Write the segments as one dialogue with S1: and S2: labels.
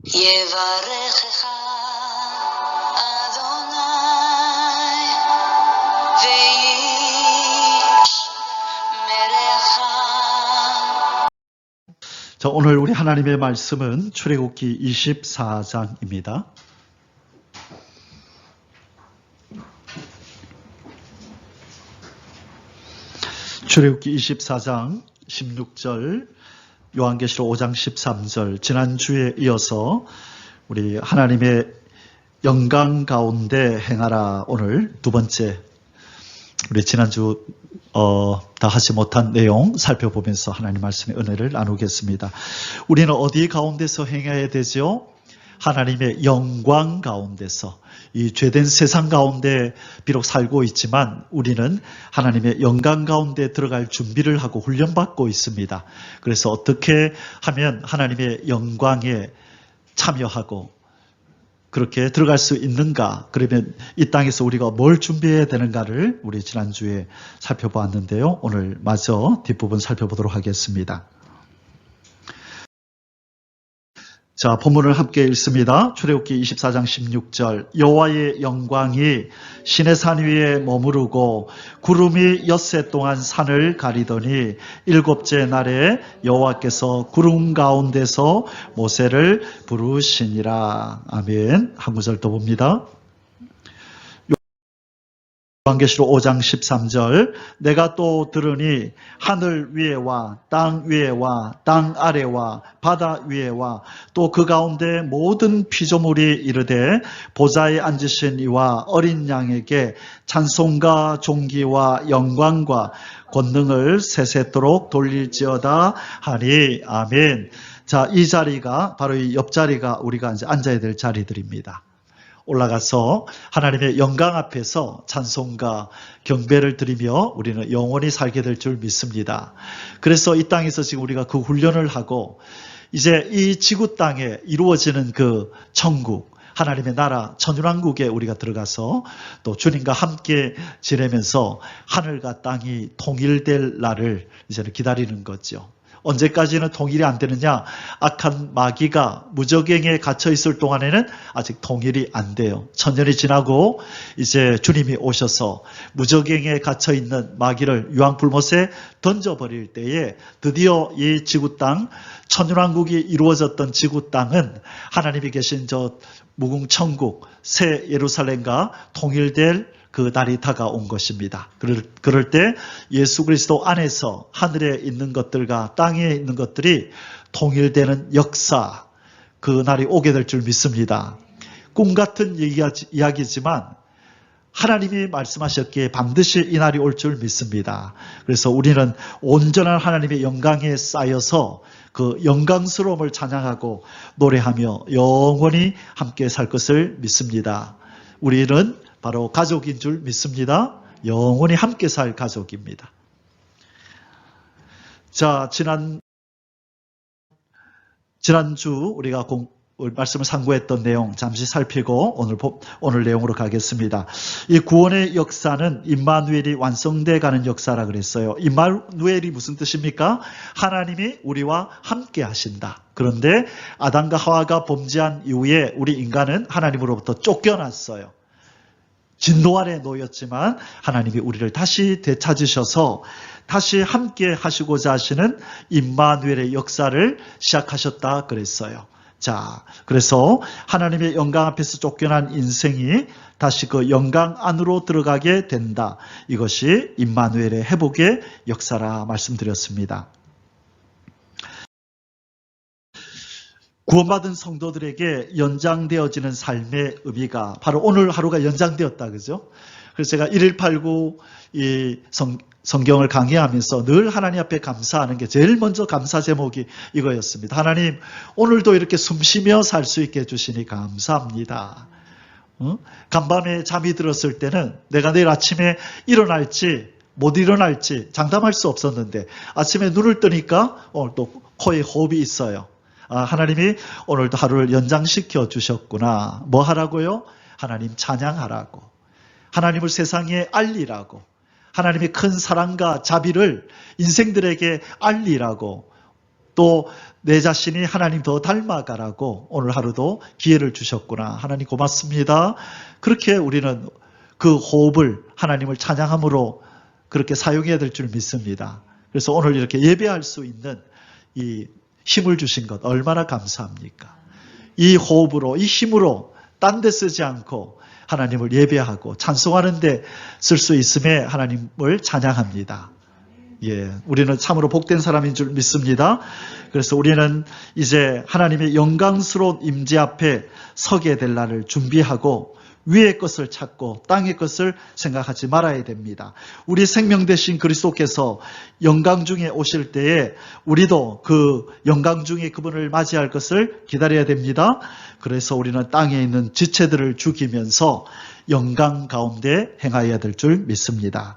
S1: יברכך אדוני וישמרך.
S2: 자, 오늘 우리 하나님의 말씀은 출애굽기 24장입니다. 출애굽기 24장 16절, 요한계시록 5장 13절, 지난주에 이어서 우리 하나님의 영광 가운데 행하라, 오늘 두 번째, 우리 지난주 다 하지 못한 내용 살펴보면서 하나님 말씀의 은혜를 나누겠습니다. 우리는 어디 가운데서 행해야 되죠? 하나님의 영광 가운데서. 이 죄된 세상 가운데 비록 살고 있지만 우리는 하나님의 영광 가운데 들어갈 준비를 하고 훈련받고 있습니다. 그래서 어떻게 하면 하나님의 영광에 참여하고 그렇게 들어갈 수 있는가? 그러면 이 땅에서 우리가 뭘 준비해야 되는가를 우리 지난주에 살펴보았는데요. 오늘 마저 뒷부분 살펴보도록 하겠습니다. 자, 본문을 함께 읽습니다. 출애굽기 24장 16절, 여호와의 영광이 시내산 위에 머무르고 구름이 엿새 동안 산을 가리더니 일곱째 날에 여호와께서 구름 가운데서 모세를 부르시니라. 아멘. 한 구절 더 봅니다. 요한계시록 5장 13절, 내가 또 들으니 하늘 위에와 땅 위에와 땅 아래와 바다 위에와 또 그 가운데 모든 피조물이 이르되 보좌에 앉으신 이와 어린 양에게 찬송과 존귀와 영광과 권능을 세세토록 돌릴지어다 하니. 아멘. 자, 이 자리가 바로 이 옆자리가 우리가 이제 앉아야 될 자리들입니다. 올라가서 하나님의 영광 앞에서 찬송과 경배를 드리며 우리는 영원히 살게 될 줄 믿습니다. 그래서 이 땅에서 지금 우리가 그 훈련을 하고 이제 이 지구 땅에 이루어지는 그 천국, 하나님의 나라 천년왕국에 우리가 들어가서 또 주님과 함께 지내면서 하늘과 땅이 통일될 날을 이제는 기다리는 거죠. 언제까지는 통일이 안 되느냐? 악한 마귀가 무저갱에 갇혀 있을 동안에는 아직 통일이 안 돼요. 천년이 지나고 이제 주님이 오셔서 무저갱에 갇혀 있는 마귀를 유황불못에 던져버릴 때에 드디어 이 지구 땅, 천년왕국이 이루어졌던 지구 땅은 하나님이 계신 저 무궁천국 새 예루살렘과 통일될 그 날이 다가온 것입니다. 그럴 때 예수 그리스도 안에서 하늘에 있는 것들과 땅에 있는 것들이 통일되는 역사, 그 날이 오게 될 줄 믿습니다. 꿈 같은 이야기지만 하나님이 말씀하셨기에 반드시 이 날이 올 줄 믿습니다. 그래서 우리는 온전한 하나님의 영광에 쌓여서 그 영광스러움을 찬양하고 노래하며 영원히 함께 살 것을 믿습니다. 우리는 바로 가족인 줄 믿습니다. 영원히 함께 살 가족입니다. 자, 지난주 우리가 말씀을 상고했던 내용 잠시 살피고 오늘 내용으로 가겠습니다. 이 구원의 역사는 임마누엘이 완성돼 가는 역사라 그랬어요. 임마누엘이 무슨 뜻입니까? 하나님이 우리와 함께 하신다. 그런데 아담과 하와가 범죄한 이후에 우리 인간은 하나님으로부터 쫓겨났어요. 진노 아래 놓였지만 하나님이 우리를 다시 되찾으셔서 다시 함께 하시고자 하시는 임마누엘의 역사를 시작하셨다 그랬어요. 자, 그래서 하나님의 영광 앞에서 쫓겨난 인생이 다시 그 영광 안으로 들어가게 된다. 이것이 임마누엘의 회복의 역사라 말씀드렸습니다. 구원받은 성도들에게 연장되어지는 삶의 의미가 바로 오늘 하루가 연장되었다. 그죠? 그래서 제가 1189 이 성경을 강의하면서 늘 하나님 앞에 감사하는 게 제일 먼저 감사 제목이 이거였습니다. 하나님, 오늘도 이렇게 숨쉬며 살 수 있게 해주시니 감사합니다. 간밤에 잠이 들었을 때는 내가 내일 아침에 일어날지 못 일어날지 장담할 수 없었는데 아침에 눈을 뜨니까 오늘 또 코에 호흡이 있어요. 하나님이 오늘도 하루를 연장시켜 주셨구나. 뭐 하라고요? 하나님 찬양하라고. 하나님을 세상에 알리라고. 하나님의 큰 사랑과 자비를 인생들에게 알리라고. 또 내 자신이 하나님 더 닮아가라고 오늘 하루도 기회를 주셨구나. 하나님 고맙습니다. 그렇게 우리는 그 호흡을 하나님을 찬양함으로 그렇게 사용해야 될 줄 믿습니다. 그래서 오늘 이렇게 예배할 수 있는 이 힘을 주신 것 얼마나 감사합니까? 이 호흡으로, 이 힘으로 딴 데 쓰지 않고 하나님을 예배하고 찬송하는 데 쓸 수 있음에 하나님을 찬양합니다. 예, 우리는 참으로 복된 사람인 줄 믿습니다. 그래서 우리는 이제 하나님의 영광스러운 임재 앞에 서게 될 날을 준비하고 위의 것을 찾고 땅의 것을 생각하지 말아야 됩니다. 우리 생명 되신 그리스도께서 영광 중에 오실 때에 우리도 그 영광 중에 그분을 맞이할 것을 기다려야 됩니다. 그래서 우리는 땅에 있는 지체들을 죽이면서 영광 가운데 행하여야 될 줄 믿습니다.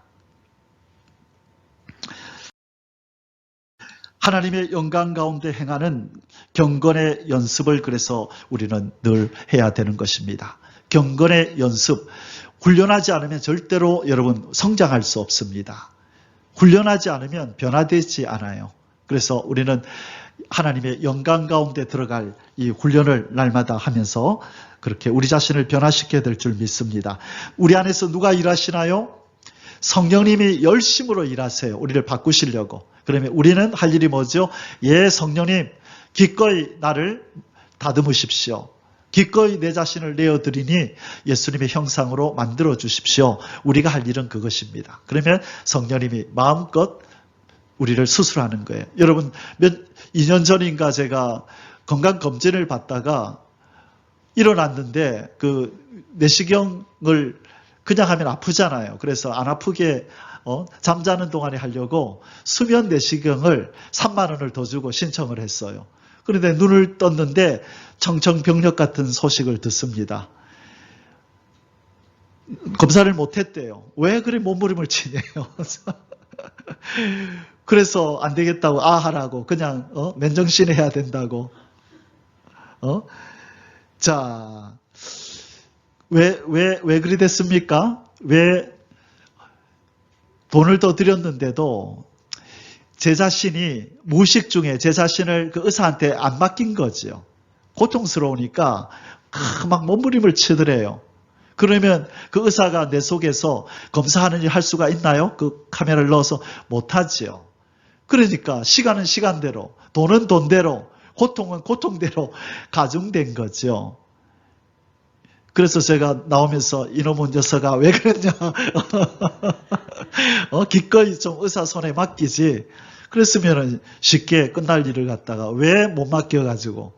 S2: 하나님의 영광 가운데 행하는 경건의 연습을 그래서 우리는 늘 해야 되는 것입니다. 경건의 연습, 훈련하지 않으면 절대로 여러분 성장할 수 없습니다. 훈련하지 않으면 변화되지 않아요. 그래서 우리는 하나님의 영광 가운데 들어갈 이 훈련을 날마다 하면서 그렇게 우리 자신을 변화시켜야 될 줄 믿습니다. 우리 안에서 누가 일하시나요? 성령님이 열심으로 일하세요. 우리를 바꾸시려고. 그러면 우리는 할 일이 뭐죠? 예, 성령님, 기꺼이 나를 다듬으십시오. 기꺼이 내 자신을 내어드리니 예수님의 형상으로 만들어 주십시오. 우리가 할 일은 그것입니다. 그러면 성령님이 마음껏 우리를 수술하는 거예요. 여러분, 2년 전인가 제가 건강검진을 받다가 일어났는데 그 내시경을 그냥 하면 아프잖아요. 그래서 안 아프게 잠자는 동안에 하려고 수면 내시경을 3만 원을 더 주고 신청을 했어요. 그런데 눈을 떴는데 청청병력 같은 소식을 듣습니다. 검사를 못했대요. 왜 그래 몸부림을 치네요. 그래서 안 되겠다고 하라고 그냥 맨정신에 해야 된다고. 자, 왜 그리 됐습니까? 왜 돈을 더 드렸는데도 제 자신이 무의식 중에 제 자신을 그 의사한테 안 맡긴 거죠. 고통스러우니까 막 몸부림을 치더래요. 그러면 그 의사가 내 속에서 검사하는 일 할 수가 있나요? 그 카메라를 넣어서 못하죠. 그러니까 시간은 시간대로, 돈은 돈대로, 고통은 고통대로 가중된 거죠. 그래서 제가 나오면서 이놈의 녀석아 왜 그랬냐. 기꺼이 좀 의사 손에 맡기지. 그랬으면 쉽게 끝날 일을 갖다가 왜 못 맡겨가지고.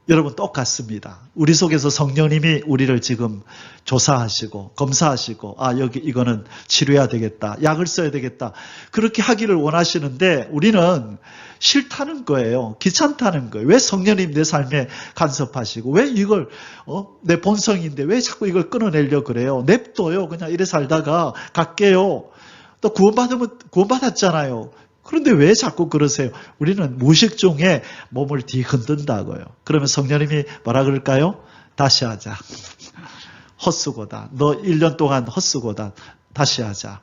S2: 여러분 똑같습니다. 우리 속에서 성령님이 우리를 지금 조사하시고 검사하시고 여기 이거는 치료해야 되겠다. 약을 써야 되겠다. 그렇게 하기를 원하시는데 우리는 싫다는 거예요. 귀찮다는 거예요. 왜 성령님 내 삶에 간섭하시고 왜 이걸 내 본성인데 왜 자꾸 이걸 끊어내려고 그래요. 냅둬요. 그냥 이래 살다가 갈게요. 또 구원받으면 구원받았잖아요. 그런데 왜 자꾸 그러세요? 우리는 무의식 중에 몸을 뒤흔든다고요. 그러면 성령님이 뭐라 그럴까요? 다시 하자. 헛수고다. 너 1년 동안 헛수고다. 다시 하자.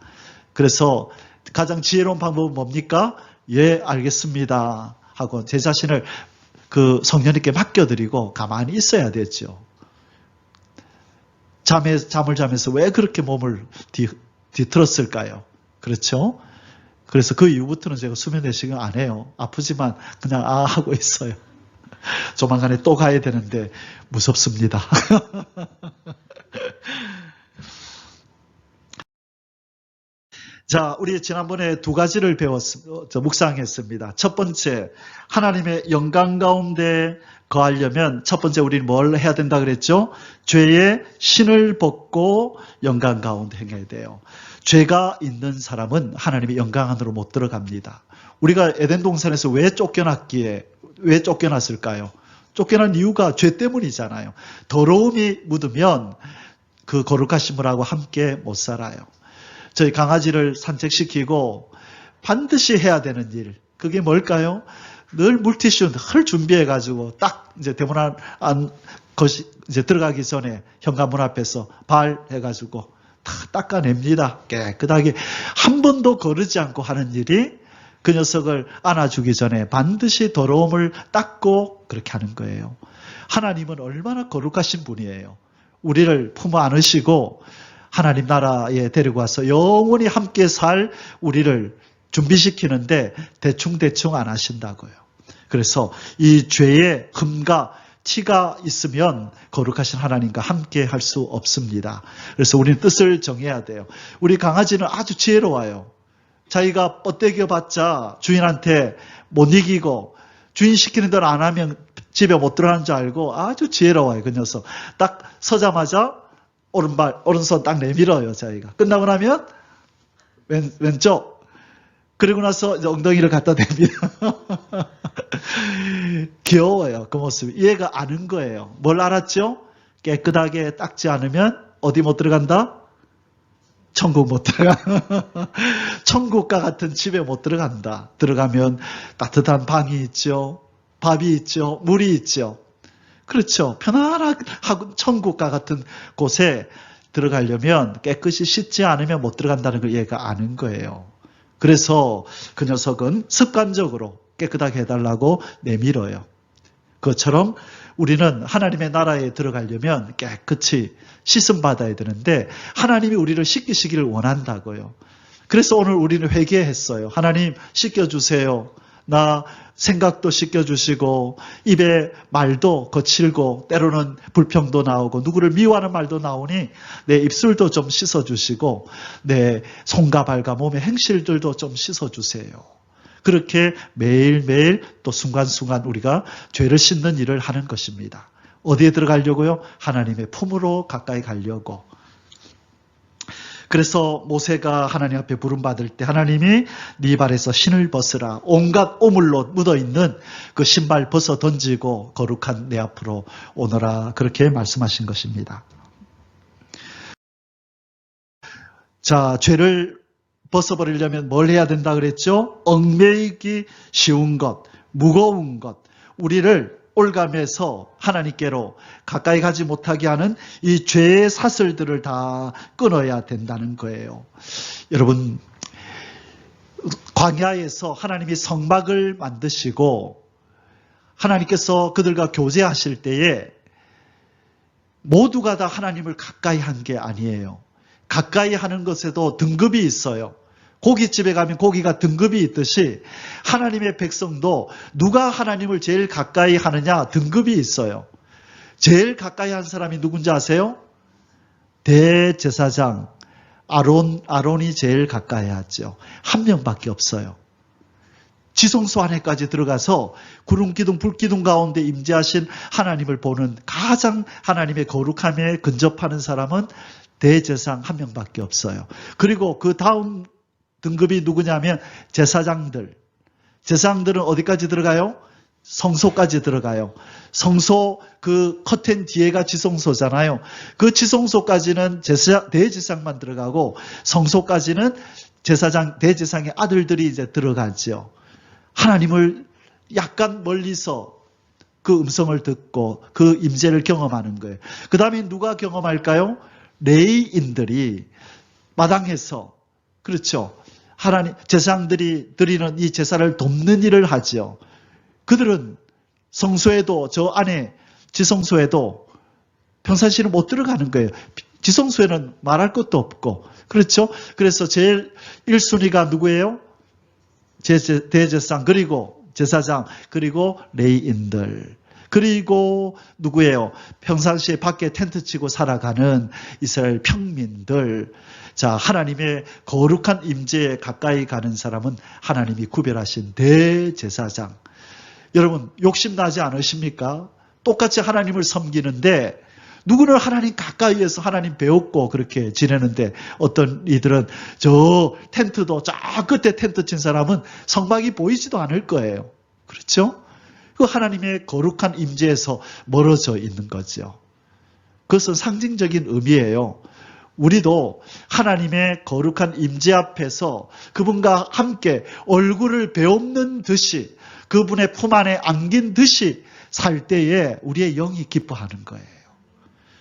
S2: 그래서 가장 지혜로운 방법은 뭡니까? 예, 알겠습니다. 하고 제 자신을 그 성령님께 맡겨드리고 가만히 있어야 되죠. 잠을 자면서 왜 그렇게 몸을 뒤틀었을까요? 그렇죠? 그래서 그 이후부터는 제가 수면 내시경 안 해요. 아프지만 그냥 하고 있어요. 조만간에 또 가야 되는데 무섭습니다. 자, 우리 지난번에 두 가지를 묵상했습니다. 첫 번째, 하나님의 영광 가운데 거하려면 첫 번째 우리는 뭘 해야 된다 그랬죠? 죄의 신을 벗고 영광 가운데 행해야 돼요. 죄가 있는 사람은 하나님의 영광 안으로 못 들어갑니다. 우리가 에덴 동산에서 왜 쫓겨났을까요? 쫓겨난 이유가 죄 때문이잖아요. 더러움이 묻으면 그 거룩하심을하고 함께 못 살아요. 저희 강아지를 산책시키고 반드시 해야 되는 일, 그게 뭘까요? 늘 물티슈 늘 준비해가지고 딱 이제 대문 안 이제 들어가기 전에 현관문 앞에서 발 해가지고 다 닦아냅니다. 깨끗하게 한 번도 거르지 않고 하는 일이 그 녀석을 안아주기 전에 반드시 더러움을 닦고 그렇게 하는 거예요. 하나님은 얼마나 거룩하신 분이에요. 우리를 품어 안으시고 하나님 나라에 데리고 와서 영원히 함께 살 우리를 준비시키는데 대충 안 하신다고요. 그래서 이 죄의 흠과 티가 있으면 거룩하신 하나님과 함께 할 수 없습니다. 그래서 우리는 뜻을 정해야 돼요. 우리 강아지는 아주 지혜로워요. 자기가 뻗대겨봤자 주인한테 못 이기고 주인 시키는 대로 안 하면 집에 못 들어가는 줄 알고 아주 지혜로워요. 그 녀석. 딱 서자마자 오른손 딱 내밀어요. 자기가. 끝나고 나면 왼쪽. 그리고 나서 이제 엉덩이를 갖다 댑니다. 귀여워요. 그 모습이. 얘가 아는 거예요. 뭘 알았죠? 깨끗하게 닦지 않으면 어디 못 들어간다? 천국 못 들어가. 천국과 같은 집에 못 들어간다. 들어가면 따뜻한 방이 있죠. 밥이 있죠. 물이 있죠. 그렇죠. 편안하고 천국과 같은 곳에 들어가려면 깨끗이 씻지 않으면 못 들어간다는 걸 얘가 아는 거예요. 그래서 그 녀석은 습관적으로 깨끗하게 해달라고 내밀어요. 그것처럼 우리는 하나님의 나라에 들어가려면 깨끗이 씻음 받아야 되는데 하나님이 우리를 씻기시기를 원한다고요. 그래서 오늘 우리는 회개했어요. 하나님 씻겨주세요. 나 생각도 씻겨주시고 입에 말도 거칠고 때로는 불평도 나오고 누구를 미워하는 말도 나오니 내 입술도 좀 씻어주시고 내 손과 발과 몸의 행실들도 좀 씻어주세요. 그렇게 매일매일 또 순간순간 우리가 죄를 씻는 일을 하는 것입니다. 어디에 들어가려고요? 하나님의 품으로 가까이 가려고. 그래서 모세가 하나님 앞에 부름받을 때 하나님이 네 발에서 신을 벗으라. 온갖 오물로 묻어있는 그 신발 벗어 던지고 거룩한 내 앞으로 오너라. 그렇게 말씀하신 것입니다. 자, 죄를 벗어버리려면 뭘 해야 된다 그랬죠? 얽매이기 쉬운 것, 무거운 것, 우리를 올가매서 하나님께로 가까이 가지 못하게 하는 이 죄의 사슬들을 다 끊어야 된다는 거예요. 여러분, 광야에서 하나님이 성막을 만드시고 하나님께서 그들과 교제하실 때에 모두가 다 하나님을 가까이 한 게 아니에요. 가까이 하는 것에도 등급이 있어요. 고깃집에 가면 고기가 등급이 있듯이 하나님의 백성도 누가 하나님을 제일 가까이 하느냐 등급이 있어요. 제일 가까이 한 사람이 누군지 아세요? 대제사장 아론이 제일 가까이 하죠. 한 명밖에 없어요. 지성소 안에까지 들어가서 구름기둥 불기둥 가운데 임재하신 하나님을 보는 가장 하나님의 거룩함에 근접하는 사람은 대제사장 한 명밖에 없어요. 그리고 그 다음 등급이 누구냐면 제사장들. 제사장들은 어디까지 들어가요? 성소까지 들어가요. 성소 그 커튼 뒤에가 지성소잖아요. 그 지성소까지는 대제사장만 들어가고 성소까지는 대제사장의 아들들이 이제 들어가죠. 하나님을 약간 멀리서 그 음성을 듣고 그 임재를 경험하는 거예요. 그 다음에 누가 경험할까요? 레위인들이 마당에서, 그렇죠. 하나님, 제사장들이 드리는 이 제사를 돕는 일을 하죠. 그들은 성소에도 저 안에 지성소에도 평상시는 못 들어가는 거예요. 지성소에는 말할 것도 없고. 그렇죠. 그래서 제일 1순위가 누구예요? 대제사장, 그리고 제사장, 그리고 레위인들. 그리고 누구예요? 평상시에 밖에 텐트 치고 살아가는 이스라엘 평민들. 자, 하나님의 거룩한 임재에 가까이 가는 사람은 하나님이 구별하신 대제사장. 여러분, 욕심나지 않으십니까? 똑같이 하나님을 섬기는데 누구는 하나님 가까이에서 하나님 배웠고 그렇게 지내는데 어떤 이들은 저 텐트도 저 끝에 텐트 친 사람은 성막이 보이지도 않을 거예요. 그렇죠? 그 하나님의 거룩한 임재에서 멀어져 있는 거죠. 그것은 상징적인 의미예요. 우리도 하나님의 거룩한 임재 앞에서 그분과 함께 얼굴을 배움는 듯이 그분의 품 안에 안긴 듯이 살 때에 우리의 영이 기뻐하는 거예요.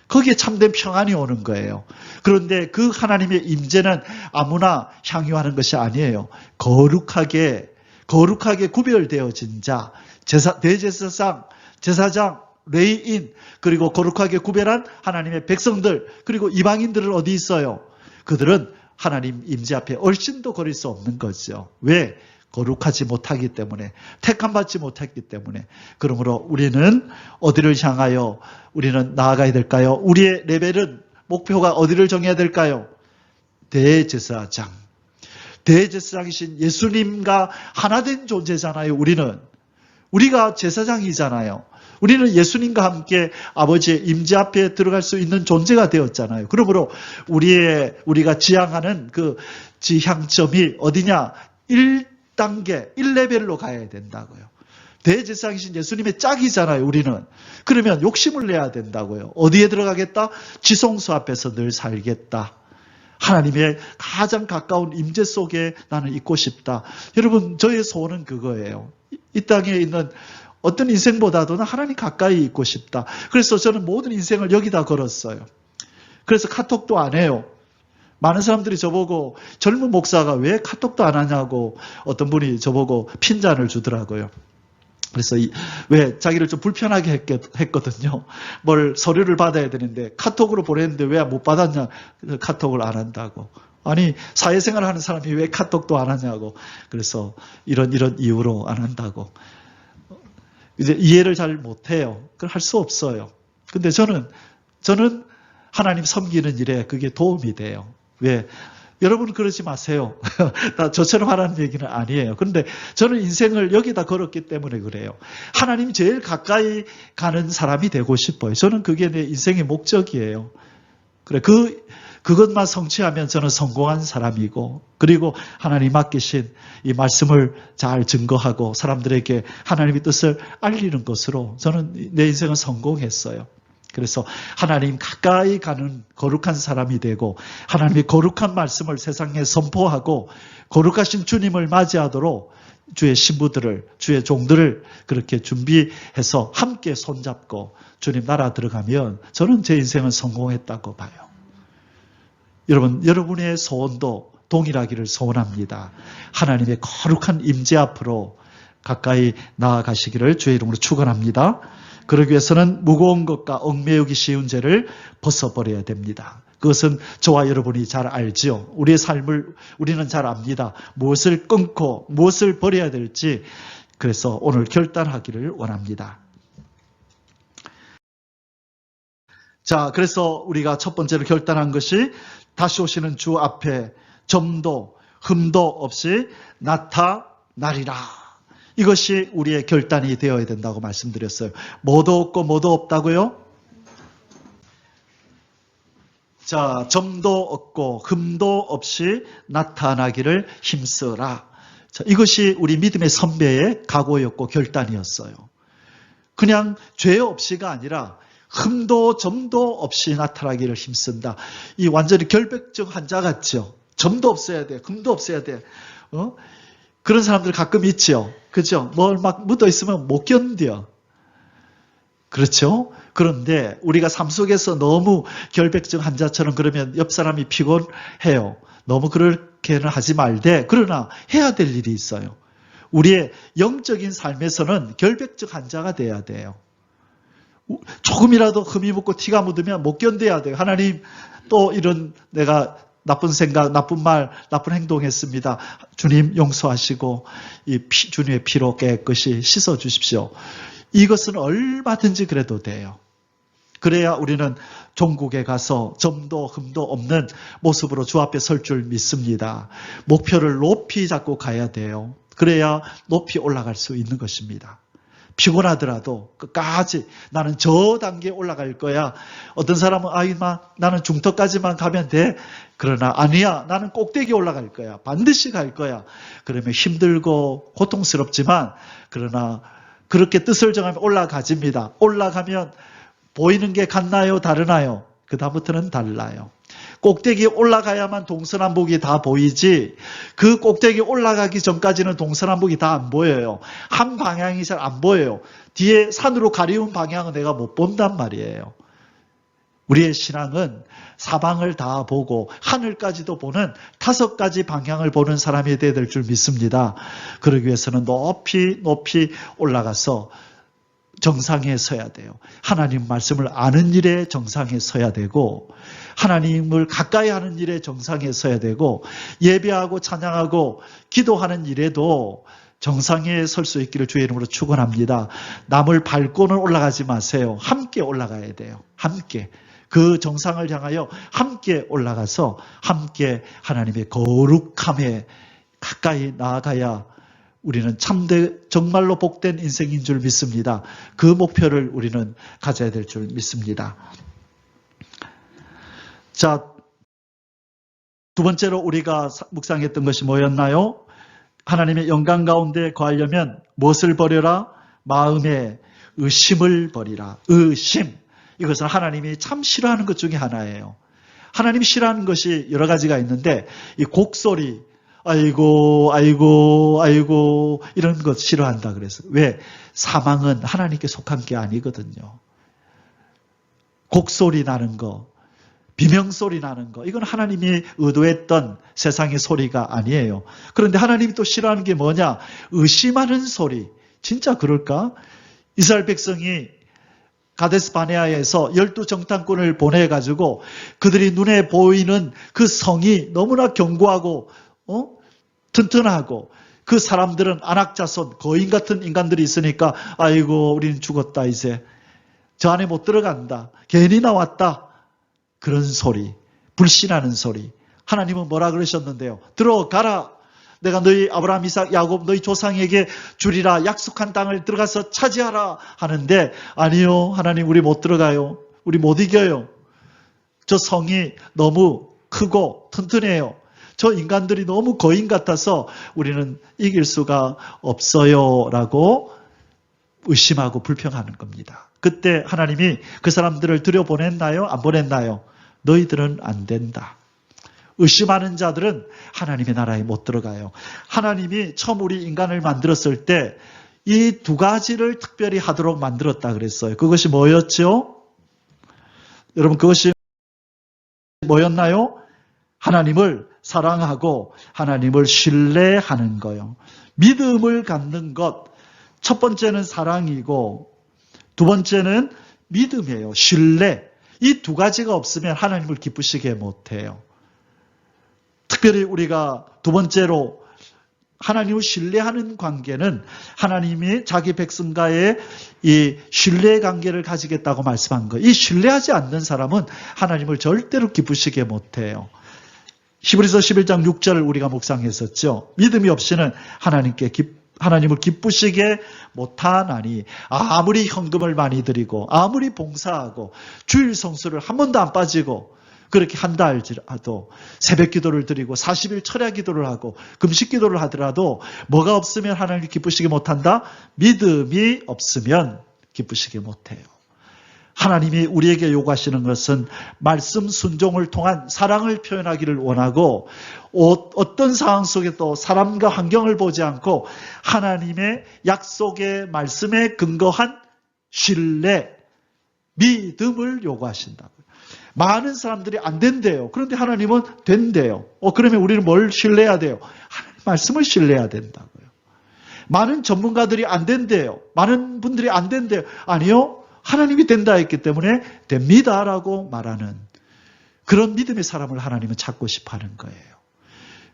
S2: 거기에 참된 평안이 오는 거예요. 그런데 그 하나님의 임재는 아무나 향유하는 것이 아니에요. 거룩하게 거룩하게 구별되어진 자, 대제사장, 제사장, 레위인, 그리고 거룩하게 구별한 하나님의 백성들, 그리고 이방인들은 어디 있어요? 그들은 하나님 임재 앞에 얼씬도 거릴 수 없는 거죠. 왜? 거룩하지 못하기 때문에, 택함받지 못했기 때문에. 그러므로 우리는 어디를 향하여 우리는 나아가야 될까요? 우리의 레벨은, 목표가 어디를 정해야 될까요? 대제사장. 대제사장이신 예수님과 하나된 존재잖아요. 우리가 제사장이잖아요. 우리는 예수님과 함께 아버지의 임재 앞에 들어갈 수 있는 존재가 되었잖아요. 그러므로 우리가 지향하는 그 지향점이 어디냐? 1단계, 1레벨로 가야 된다고요. 대제사장이신 예수님의 짝이잖아요, 우리는. 그러면 욕심을 내야 된다고요. 어디에 들어가겠다? 지성소 앞에서 늘 살겠다. 하나님의 가장 가까운 임재 속에 나는 있고 싶다. 여러분, 저의 소원은 그거예요. 이 땅에 있는 어떤 인생보다도 하나님 가까이 있고 싶다. 그래서 저는 모든 인생을 여기다 걸었어요. 그래서 카톡도 안 해요. 많은 사람들이 저보고 젊은 목사가 왜 카톡도 안 하냐고 어떤 분이 저보고 핀잔을 주더라고요. 그래서 왜 자기를 좀 불편하게 했거든요. 뭘 서류를 받아야 되는데 카톡으로 보냈는데 왜 못 받았냐, 카톡을 안 한다고. 아니, 사회생활을 하는 사람이 왜 카톡도 안 하냐고. 그래서 이런 이유로 안 한다고. 이제 이해를 잘 못해요. 그걸 할 수 없어요. 근데 저는 하나님 섬기는 일에 그게 도움이 돼요. 왜? 여러분 그러지 마세요. 다 저처럼 하라는 얘기는 아니에요. 그런데 저는 인생을 여기다 걸었기 때문에 그래요. 하나님 제일 가까이 가는 사람이 되고 싶어요. 저는 그게 내 인생의 목적이에요. 그래, 그것만 성취하면 저는 성공한 사람이고, 그리고 하나님 맡기신 이 말씀을 잘 증거하고 사람들에게 하나님의 뜻을 알리는 것으로 저는 내 인생은 성공했어요. 그래서 하나님 가까이 가는 거룩한 사람이 되고 하나님의 거룩한 말씀을 세상에 선포하고 거룩하신 주님을 맞이하도록 주의 신부들을, 주의 종들을 그렇게 준비해서 함께 손잡고 주님 나라 들어가면 저는 제 인생은 성공했다고 봐요. 여러분의 소원도 동일하기를 소원합니다. 하나님의 거룩한 임재 앞으로 가까이 나아가시기를 주의 이름으로 축원합니다. 그러기 위해서는 무거운 것과 얽매이기 쉬운 죄를 벗어버려야 됩니다. 그것은 저와 여러분이 잘 알지요. 우리의 삶을 우리는 잘 압니다. 무엇을 끊고 무엇을 버려야 될지. 그래서 오늘 결단하기를 원합니다. 자, 그래서 우리가 첫 번째로 결단한 것이 다시 오시는 주 앞에 점도 흠도 없이 나타나리라. 이것이 우리의 결단이 되어야 된다고 말씀드렸어요. 뭐도 없고 뭐도 없다고요? 자, 점도 없고 흠도 없이 나타나기를 힘쓰라. 자, 이것이 우리 믿음의 선배의 각오였고 결단이었어요. 그냥 죄 없이가 아니라 흠도 점도 없이 나타나기를 힘쓴다. 이 완전히 결백증 환자 같죠? 점도 없어야 돼. 흠도 없어야 돼. 그런 사람들 가끔 있죠. 그죠? 뭘 막 묻어 있으면 못 견뎌. 그렇죠? 그런데 우리가 삶 속에서 너무 결백증 환자처럼 그러면 옆 사람이 피곤해요. 너무 그렇게는 하지 말되, 그러나 해야 될 일이 있어요. 우리의 영적인 삶에서는 결백증 환자가 돼야 돼요. 조금이라도 흠이 묻고 티가 묻으면 못 견뎌야 돼요. 하나님, 또 이런 내가 나쁜 생각, 나쁜 말, 나쁜 행동했습니다. 주님 용서하시고 주님의 피로 깨끗이 씻어주십시오. 이것은 얼마든지 그래도 돼요. 그래야 우리는 종국에 가서 점도 흠도 없는 모습으로 주 앞에 설 줄 믿습니다. 목표를 높이 잡고 가야 돼요. 그래야 높이 올라갈 수 있는 것입니다. 피곤하더라도 끝까지 나는 저 단계에 올라갈 거야. 어떤 사람은 나는 중턱까지만 가면 돼. 그러나 아니야, 나는 꼭대기에 올라갈 거야. 반드시 갈 거야. 그러면 힘들고 고통스럽지만 그러나 그렇게 뜻을 정하면 올라가집니다. 올라가면 보이는 게 같나요? 다르나요? 그 다음부터는 달라요. 꼭대기에 올라가야만 동서남북이 다 보이지, 그 꼭대기에 올라가기 전까지는 동서남북이 다 안 보여요. 한 방향이 잘 안 보여요. 뒤에 산으로 가리운 방향은 내가 못 본단 말이에요. 우리의 신앙은 사방을 다 보고 하늘까지도 보는 5가지 방향을 보는 사람이 되어야 될 줄 믿습니다. 그러기 위해서는 높이 높이 올라가서 정상에 서야 돼요. 하나님 말씀을 아는 일에 정상에 서야 되고, 하나님을 가까이 하는 일에 정상에 서야 되고, 예배하고 찬양하고 기도하는 일에도 정상에 설 수 있기를 주의 이름으로 축원합니다. 남을 밟고는 올라가지 마세요. 함께 올라가야 돼요. 함께. 그 정상을 향하여 함께 올라가서 함께 하나님의 거룩함에 가까이 나아가야 우리는 정말로 복된 인생인 줄 믿습니다. 그 목표를 우리는 가져야 될 줄 믿습니다. 자, 두 번째로 우리가 묵상했던 것이 뭐였나요? 하나님의 영광 가운데 거하려면 무엇을 버려라? 마음의 의심을 버리라. 의심. 이것은 하나님이 참 싫어하는 것 중에 하나예요. 하나님이 싫어하는 것이 여러 가지가 있는데, 이 곡소리, 아이고, 아이고, 아이고, 이런 것 싫어한다 그래서. 왜? 사망은 하나님께 속한 게 아니거든요. 곡소리 나는 거, 비명소리 나는 거, 이건 하나님이 의도했던 세상의 소리가 아니에요. 그런데 하나님이 또 싫어하는 게 뭐냐? 의심하는 소리. 진짜 그럴까? 이스라엘 백성이 가데스 바네아에서 12정탐꾼을 보내가지고 그들이 눈에 보이는 그 성이 너무나 견고하고 튼튼하고, 그 사람들은 안악자손, 거인 같은 인간들이 있으니까 아이고 우리는 죽었다, 이제 저 안에 못 들어간다, 괜히 나왔다, 그런 소리, 불신하는 소리. 하나님은 뭐라 그러셨는데요? 들어가라. 내가 너희 아브라함, 이삭, 야곱 너희 조상에게 주리라 약속한 땅을 들어가서 차지하라 하는데, 아니요, 하나님 우리 못 들어가요. 우리 못 이겨요. 저 성이 너무 크고 튼튼해요. 저 인간들이 너무 거인 같아서 우리는 이길 수가 없어요 라고 의심하고 불평하는 겁니다. 그때 하나님이 그 사람들을 들여보냈나요? 안 보냈나요? 너희들은 안 된다. 의심하는 자들은 하나님의 나라에 못 들어가요. 하나님이 처음 우리 인간을 만들었을 때 이 2가지를 특별히 하도록 만들었다 그랬어요. 그것이 뭐였죠? 여러분, 그것이 뭐였나요? 하나님을 사랑하고 하나님을 신뢰하는 거요. 믿음을 갖는 것. 첫 번째는 사랑이고 두 번째는 믿음이에요. 신뢰. 이 2가지가 없으면 하나님을 기쁘시게 못해요. 특별히 우리가 두 번째로 하나님을 신뢰하는 관계는 하나님이 자기 백성과의 이 신뢰 관계를 가지겠다고 말씀한 거예요. 이 신뢰하지 않는 사람은 하나님을 절대로 기쁘시게 못해요. 히브리서 11장 6절을 우리가 묵상했었죠. 믿음이 없이는 하나님을 기쁘시게 못하나니, 아무리 헌금을 많이 드리고 아무리 봉사하고 주일 성수를 한 번도 안 빠지고 그렇게 한다 할지라도, 새벽 기도를 드리고 40일 철야 기도를 하고 금식 기도를 하더라도 뭐가 없으면 하나님을 기쁘시게 못한다? 믿음이 없으면 기쁘시게 못해요. 하나님이 우리에게 요구하시는 것은 말씀 순종을 통한 사랑을 표현하기를 원하고, 어떤 상황 속에도 사람과 환경을 보지 않고 하나님의 약속의 말씀에 근거한 신뢰, 믿음을 요구하신다고요. 많은 사람들이 안 된대요. 그런데 하나님은 된대요. 그러면 우리는 뭘 신뢰해야 돼요? 하나님 말씀을 신뢰해야 된다고요. 많은 전문가들이 안 된대요. 많은 분들이 안 된대요. 아니요. 하나님이 된다 했기 때문에 됩니다라고 말하는 그런 믿음의 사람을 하나님은 찾고 싶어 하는 거예요.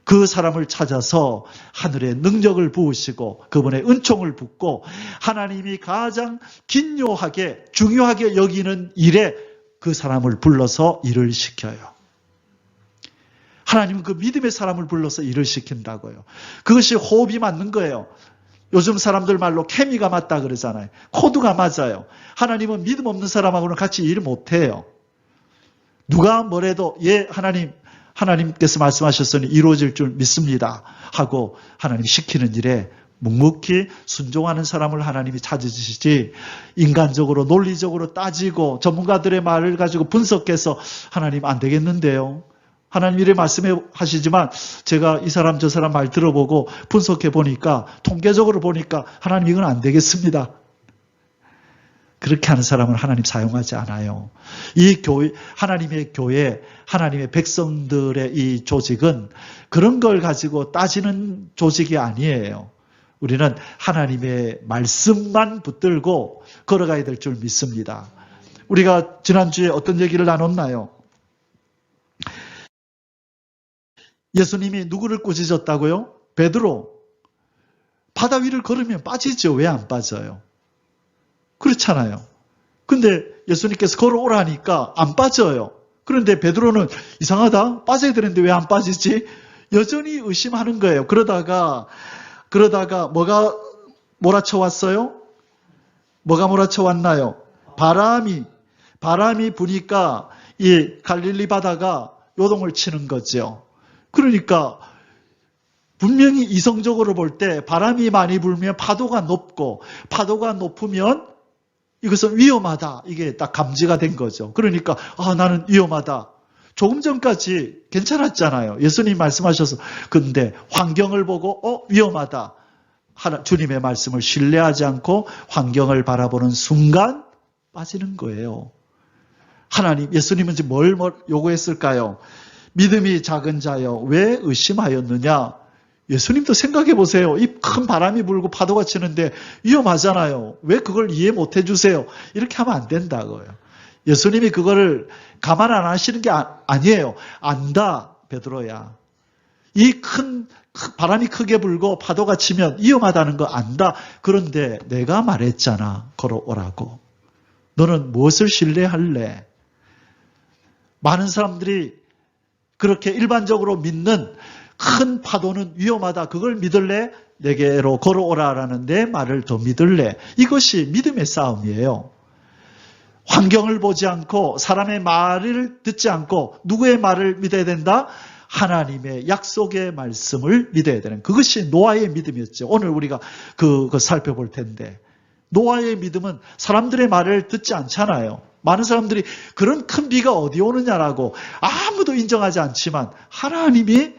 S2: 그 사람을 찾아서 하늘의 능력을 부으시고 그분의 은총을 붓고 하나님이 가장 긴요하게 중요하게 여기는 일에 그 사람을 불러서 일을 시켜요. 하나님은 그 믿음의 사람을 불러서 일을 시킨다고요. 그것이 호흡이 맞는 거예요. 요즘 사람들 말로 케미가 맞다 그러잖아요. 코드가 맞아요. 하나님은 믿음 없는 사람하고는 같이 일 못해요. 누가 뭐래도 하나님께서 말씀하셨으니 이루어질 줄 믿습니다 하고 하나님 시키는 일에 묵묵히 순종하는 사람을 하나님이 찾으시지, 인간적으로 논리적으로 따지고 전문가들의 말을 가지고 분석해서 하나님 안 되겠는데요. 하나님 이래 말씀해 하시지만 제가 이 사람 저 사람 말 들어보고 분석해 보니까, 통계적으로 보니까 하나님 이건 안 되겠습니다. 그렇게 하는 사람은 하나님 사용하지 않아요. 이 교회, 하나님의 교회, 하나님의 백성들의 이 조직은 그런 걸 가지고 따지는 조직이 아니에요. 우리는 하나님의 말씀만 붙들고 걸어가야 될 줄 믿습니다. 우리가 지난주에 어떤 얘기를 나눴나요? 예수님이 누구를 꾸짖었다고요? 베드로. 바다 위를 걸으면 빠지죠. 왜 안 빠져요? 그렇잖아요. 근데 예수님께서 걸어오라니까 안 빠져요. 그런데 베드로는 이상하다. 빠져야 되는데 왜 안 빠지지? 여전히 의심하는 거예요. 그러다가 뭐가 몰아쳐 왔나요? 바람이 부니까 이 갈릴리 바다가 요동을 치는 거죠. 그러니까 분명히 이성적으로 볼 때 바람이 많이 불면 파도가 높고 파도가 높으면 이것은 위험하다. 이게 딱 감지가 된 거죠. 그러니까 나는 위험하다. 조금 전까지 괜찮았잖아요. 예수님 말씀하셔서. 근데 환경을 보고 위험하다. 주님의 말씀을 신뢰하지 않고 환경을 바라보는 순간 빠지는 거예요. 예수님은 지금 뭘 요구했을까요? 믿음이 작은 자여 왜 의심하였느냐? 예수님도 생각해 보세요. 이 큰 바람이 불고 파도가 치는데 위험하잖아요. 왜 그걸 이해 못 해주세요? 이렇게 하면 안 된다고요. 예수님이 그거를 가만 안 하시는 게 아니에요. 안다, 베드로야. 이 큰 바람이 크게 불고 파도가 치면 위험하다는 거 안다. 그런데 내가 말했잖아. 걸어오라고. 너는 무엇을 신뢰할래? 많은 사람들이 그렇게 일반적으로 믿는 큰 파도는 위험하다. 그걸 믿을래? 내게로 걸어오라라는 내 말을 더 믿을래? 이것이 믿음의 싸움이에요. 환경을 보지 않고 사람의 말을 듣지 않고 누구의 말을 믿어야 된다? 하나님의 약속의 말씀을 믿어야 되는 그것이 노아의 믿음이었죠. 오늘 우리가 그거 살펴볼 텐데 노아의 믿음은 사람들의 말을 듣지 않잖아요. 많은 사람들이 그런 큰 비가 어디 오느냐라고 아무도 인정하지 않지만 하나님이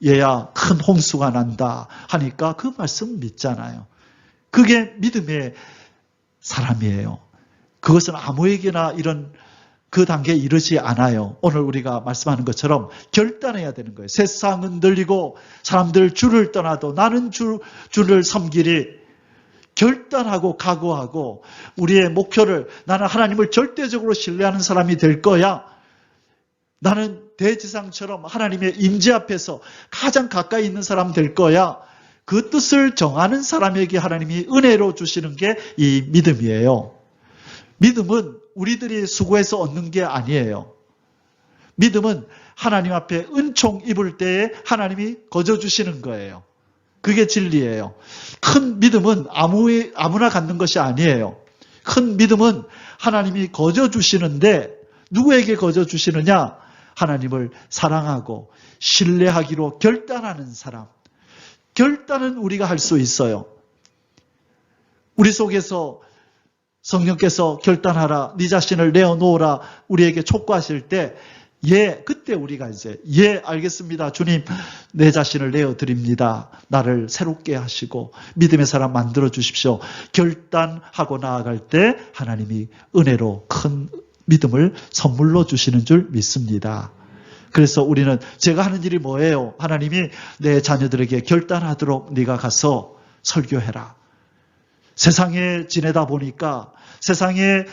S2: 얘야 큰 홍수가 난다 하니까 그 말씀 믿잖아요. 그게 믿음의 사람이에요. 그것은 아무에게나 이런 그 단계에 이르지 않아요. 오늘 우리가 말씀하는 것처럼 결단해야 되는 거예요. 세상은 흔들리고 사람들 주를 떠나도 나는 주를 섬기리. 결단하고 각오하고 우리의 목표를 나는 하나님을 절대적으로 신뢰하는 사람이 될 거야. 나는 대지상처럼 하나님의 임재 앞에서 가장 가까이 있는 사람 될 거야. 그 뜻을 정하는 사람에게 하나님이 은혜로 주시는 게 이 믿음이에요. 믿음은 우리들이 수고해서 얻는 게 아니에요. 믿음은 하나님 앞에 은총 입을 때에 하나님이 거저 주시는 거예요. 그게 진리예요. 큰 믿음은 아무나 갖는 것이 아니에요. 큰 믿음은 하나님이 거저 주시는데 누구에게 거저 주시느냐? 하나님을 사랑하고 신뢰하기로 결단하는 사람. 결단은 우리가 할 수 있어요. 우리 속에서 성령께서 결단하라, 네 자신을 내어놓으라 우리에게 촉구하실 때 그때 우리가 알겠습니다. 주님, 내 자신을 내어드립니다. 나를 새롭게 하시고 믿음의 사람 만들어 주십시오. 결단하고 나아갈 때 하나님이 은혜로 큰 믿음을 선물로 주시는 줄 믿습니다. 그래서 우리는 제가 하는 일이 뭐예요? 하나님이 내 자녀들에게 결단하도록 네가 가서 설교해라. 세상에 지내다 보니까 세상에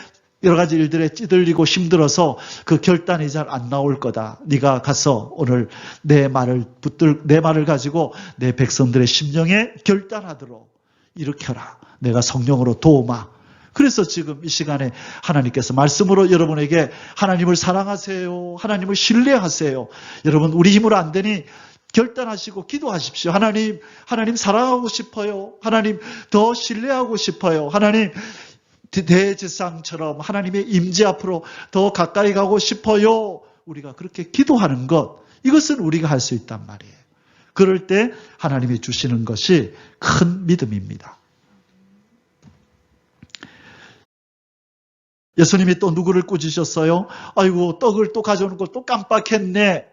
S2: 여러 가지 일들에 찌들리고 힘들어서 그 결단이 잘 안 나올 거다. 네가 가서 오늘 내 말을 가지고 내 백성들의 심령에 결단하도록 일으켜라. 내가 성령으로 도우마. 그래서 지금 이 시간에 하나님께서 말씀으로 여러분에게 하나님을 사랑하세요. 하나님을 신뢰하세요. 여러분 우리 힘으로 안 되니 결단하시고 기도하십시오. 하나님 사랑하고 싶어요. 하나님 더 신뢰하고 싶어요. 하나님 대제상처럼 하나님의 임재 앞으로 더 가까이 가고 싶어요. 우리가 그렇게 기도하는 것, 이것은 우리가 할 수 있단 말이에요. 그럴 때 하나님이 주시는 것이 큰 믿음입니다. 예수님이 또 누구를 꾸짖으셨어요? 아이고 떡을 또 가져오는 걸 또 깜빡했네.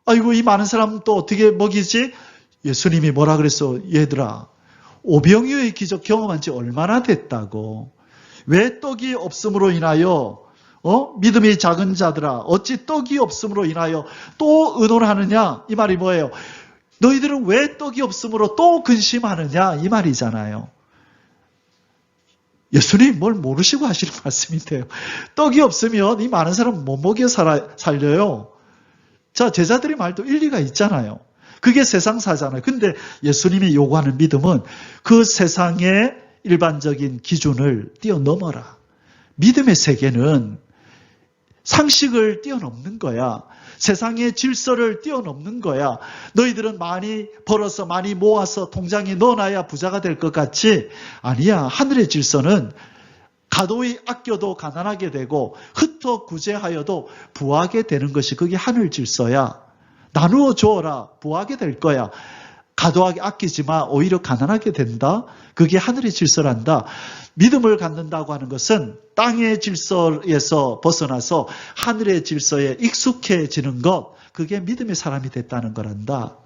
S2: 아이고 이 많은 사람 또 어떻게 먹이지? 예수님이 뭐라 그랬어? 얘들아, 오병이어의 기적 경험한 지 얼마나 됐다고. 왜 떡이 없음으로 인하여 믿음이 작은 자들아 어찌 떡이 없음으로 인하여 또 의논하느냐? 이 말이 뭐예요? 너희들은 왜 떡이 없음으로 또 근심하느냐? 이 말이잖아요. 예수님 뭘 모르시고 하시는 말씀인데요. 떡이 없으면 이 많은 사람 못 먹여 살려요. 자, 제자들의 말도 일리가 있잖아요. 그게 세상사잖아요. 근데 예수님이 요구하는 믿음은 그 세상의 일반적인 기준을 뛰어넘어라. 믿음의 세계는 상식을 뛰어넘는 거야. 세상의 질서를 뛰어넘는 거야. 너희들은 많이 벌어서 많이 모아서 통장에 넣어놔야 부자가 될 것 같지? 아니야. 하늘의 질서는 가도히 아껴도 가난하게 되고 흩어 구제하여도 부하게 되는 것이 그게 하늘 질서야. 나누어 주어라. 부하게 될 거야. 과도하게 아끼지 마. 오히려 가난하게 된다. 그게 하늘의 질서란다. 믿음을 갖는다고 하는 것은 땅의 질서에서 벗어나서 하늘의 질서에 익숙해지는 것. 그게 믿음의 사람이 됐다는 거란다.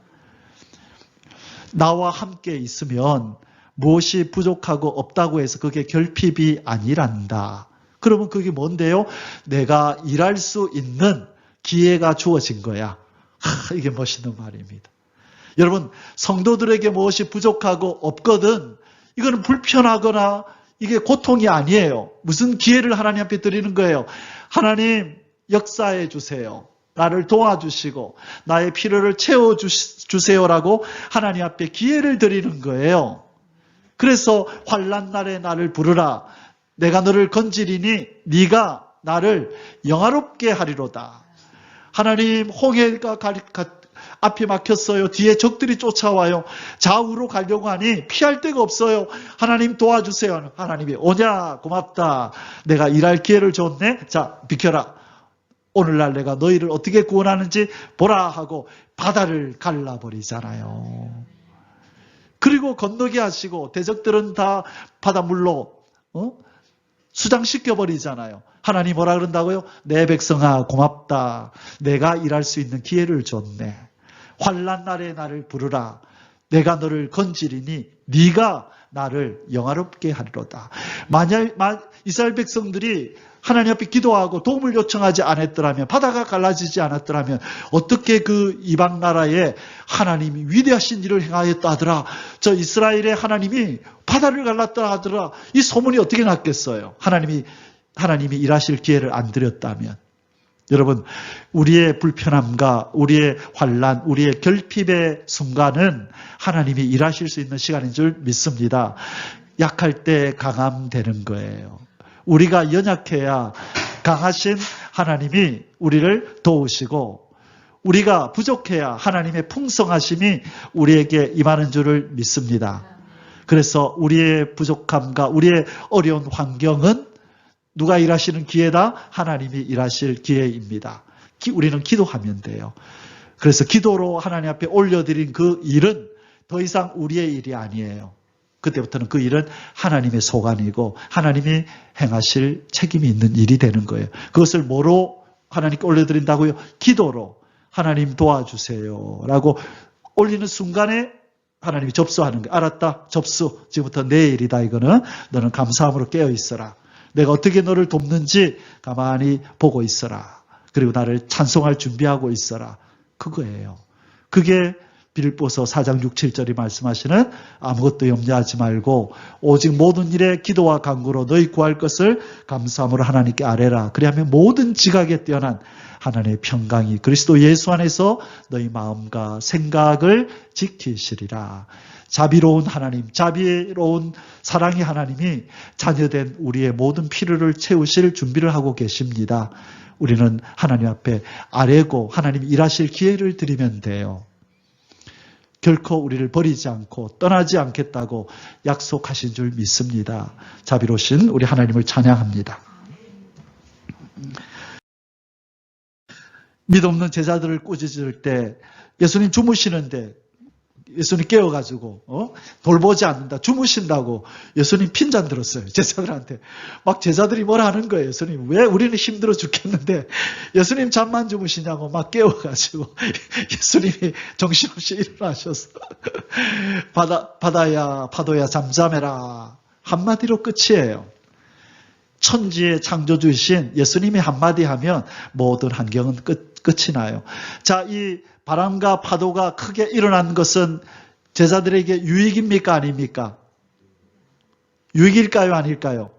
S2: 나와 함께 있으면 무엇이 부족하고 없다고 해서 그게 결핍이 아니란다. 그러면 그게 뭔데요? 내가 일할 수 있는 기회가 주어진 거야. 이게 멋있는 말입니다. 여러분, 성도들에게 무엇이 부족하고 없거든 이거는 불편하거나 이게 고통이 아니에요. 무슨 기회를 하나님 앞에 드리는 거예요. 하나님 역사해 주세요. 나를 도와주시고 나의 필요를 채워주세요라고 하나님 앞에 기회를 드리는 거예요. 그래서 환난 날에 나를 부르라. 내가 너를 건지리니 네가 나를 영화롭게 하리로다. 하나님 홍해가 앞이 막혔어요. 뒤에 적들이 쫓아와요. 좌우로 가려고 하니 피할 데가 없어요. 하나님 도와주세요. 하나님이 오냐 고맙다. 내가 일할 기회를 줬네. 자 비켜라. 오늘날 내가 너희를 어떻게 구원하는지 보라 하고 바다를 갈라버리잖아요. 그리고 건너게 하시고 대적들은 다 바닷물로 수장시켜버리잖아요. 하나님 뭐라 그런다고요? 내 백성아 고맙다. 내가 일할 수 있는 기회를 줬네. 환난 날에 나를 부르라. 내가 너를 건지리니 네가 나를 영화롭게 하리로다. 만약 이스라엘 백성들이 하나님 앞에 기도하고 도움을 요청하지 않았더라면, 바다가 갈라지지 않았더라면 어떻게 그 이방 나라에 하나님이 위대하신 일을 행하였다 하더라. 저 이스라엘의 하나님이 바다를 갈랐다 하더라. 이 소문이 어떻게 났겠어요? 하나님이 일하실 기회를 안 드렸다면. 여러분, 우리의 불편함과 우리의 환난, 우리의 결핍의 순간은 하나님이 일하실 수 있는 시간인 줄 믿습니다. 약할 때 강함 되는 거예요. 우리가 연약해야 강하신 하나님이 우리를 도우시고, 우리가 부족해야 하나님의 풍성하심이 우리에게 임하는 줄을 믿습니다. 그래서 우리의 부족함과 우리의 어려운 환경은 누가 일하시는 기회다? 하나님이 일하실 기회입니다. 우리는 기도하면 돼요. 그래서 기도로 하나님 앞에 올려드린 그 일은 더 이상 우리의 일이 아니에요. 그때부터는 그 일은 하나님의 소관이고 하나님이 행하실 책임이 있는 일이 되는 거예요. 그것을 뭐로 하나님께 올려드린다고요? 기도로 하나님 도와주세요 라고 올리는 순간에 하나님이 접수하는 거예요. 알았다. 접수. 지금부터 내 일이다. 이거는 너는 감사함으로 깨어 있어라. 내가 어떻게 너를 돕는지 가만히 보고 있어라. 그리고 나를 찬송할 준비하고 있어라. 그거예요. 그게 빌립보서 4장 6, 7절이 말씀하시는 아무것도 염려하지 말고 오직 모든 일에 기도와 간구로 너희 구할 것을 감사함으로 하나님께 아뢰라. 그리하면 모든 지각에 뛰어난 하나님의 평강이 그리스도 예수 안에서 너희 마음과 생각을 지키시리라. 자비로운 하나님, 자비로운 사랑의 하나님이 자녀된 우리의 모든 필요를 채우실 준비를 하고 계십니다. 우리는 하나님 앞에 아뢰고 하나님 일하실 기회를 드리면 돼요. 결코 우리를 버리지 않고 떠나지 않겠다고 약속하신 줄 믿습니다. 자비로우신 우리 하나님을 찬양합니다. 믿없는 제자들을 꾸짖을 때 예수님 주무시는데 예수님 깨워가지고 돌보지 않는다. 주무신다고 예수님 핀잔 들었어요. 제자들한테. 막 제자들이 뭐라 하는 거예요. 예수님 왜 우리는 힘들어 죽겠는데 예수님 잠만 주무시냐고 막 깨워가지고 예수님이 정신없이 일어나셔서 바다야 파도야 잠잠해라. 한마디로 끝이에요. 천지의 창조주이신 예수님이 한마디 하면 모든 환경은 끝이 나요. 자, 이 바람과 파도가 크게 일어난 것은 제자들에게 유익입니까? 아닙니까? 유익일까요? 아닐까요?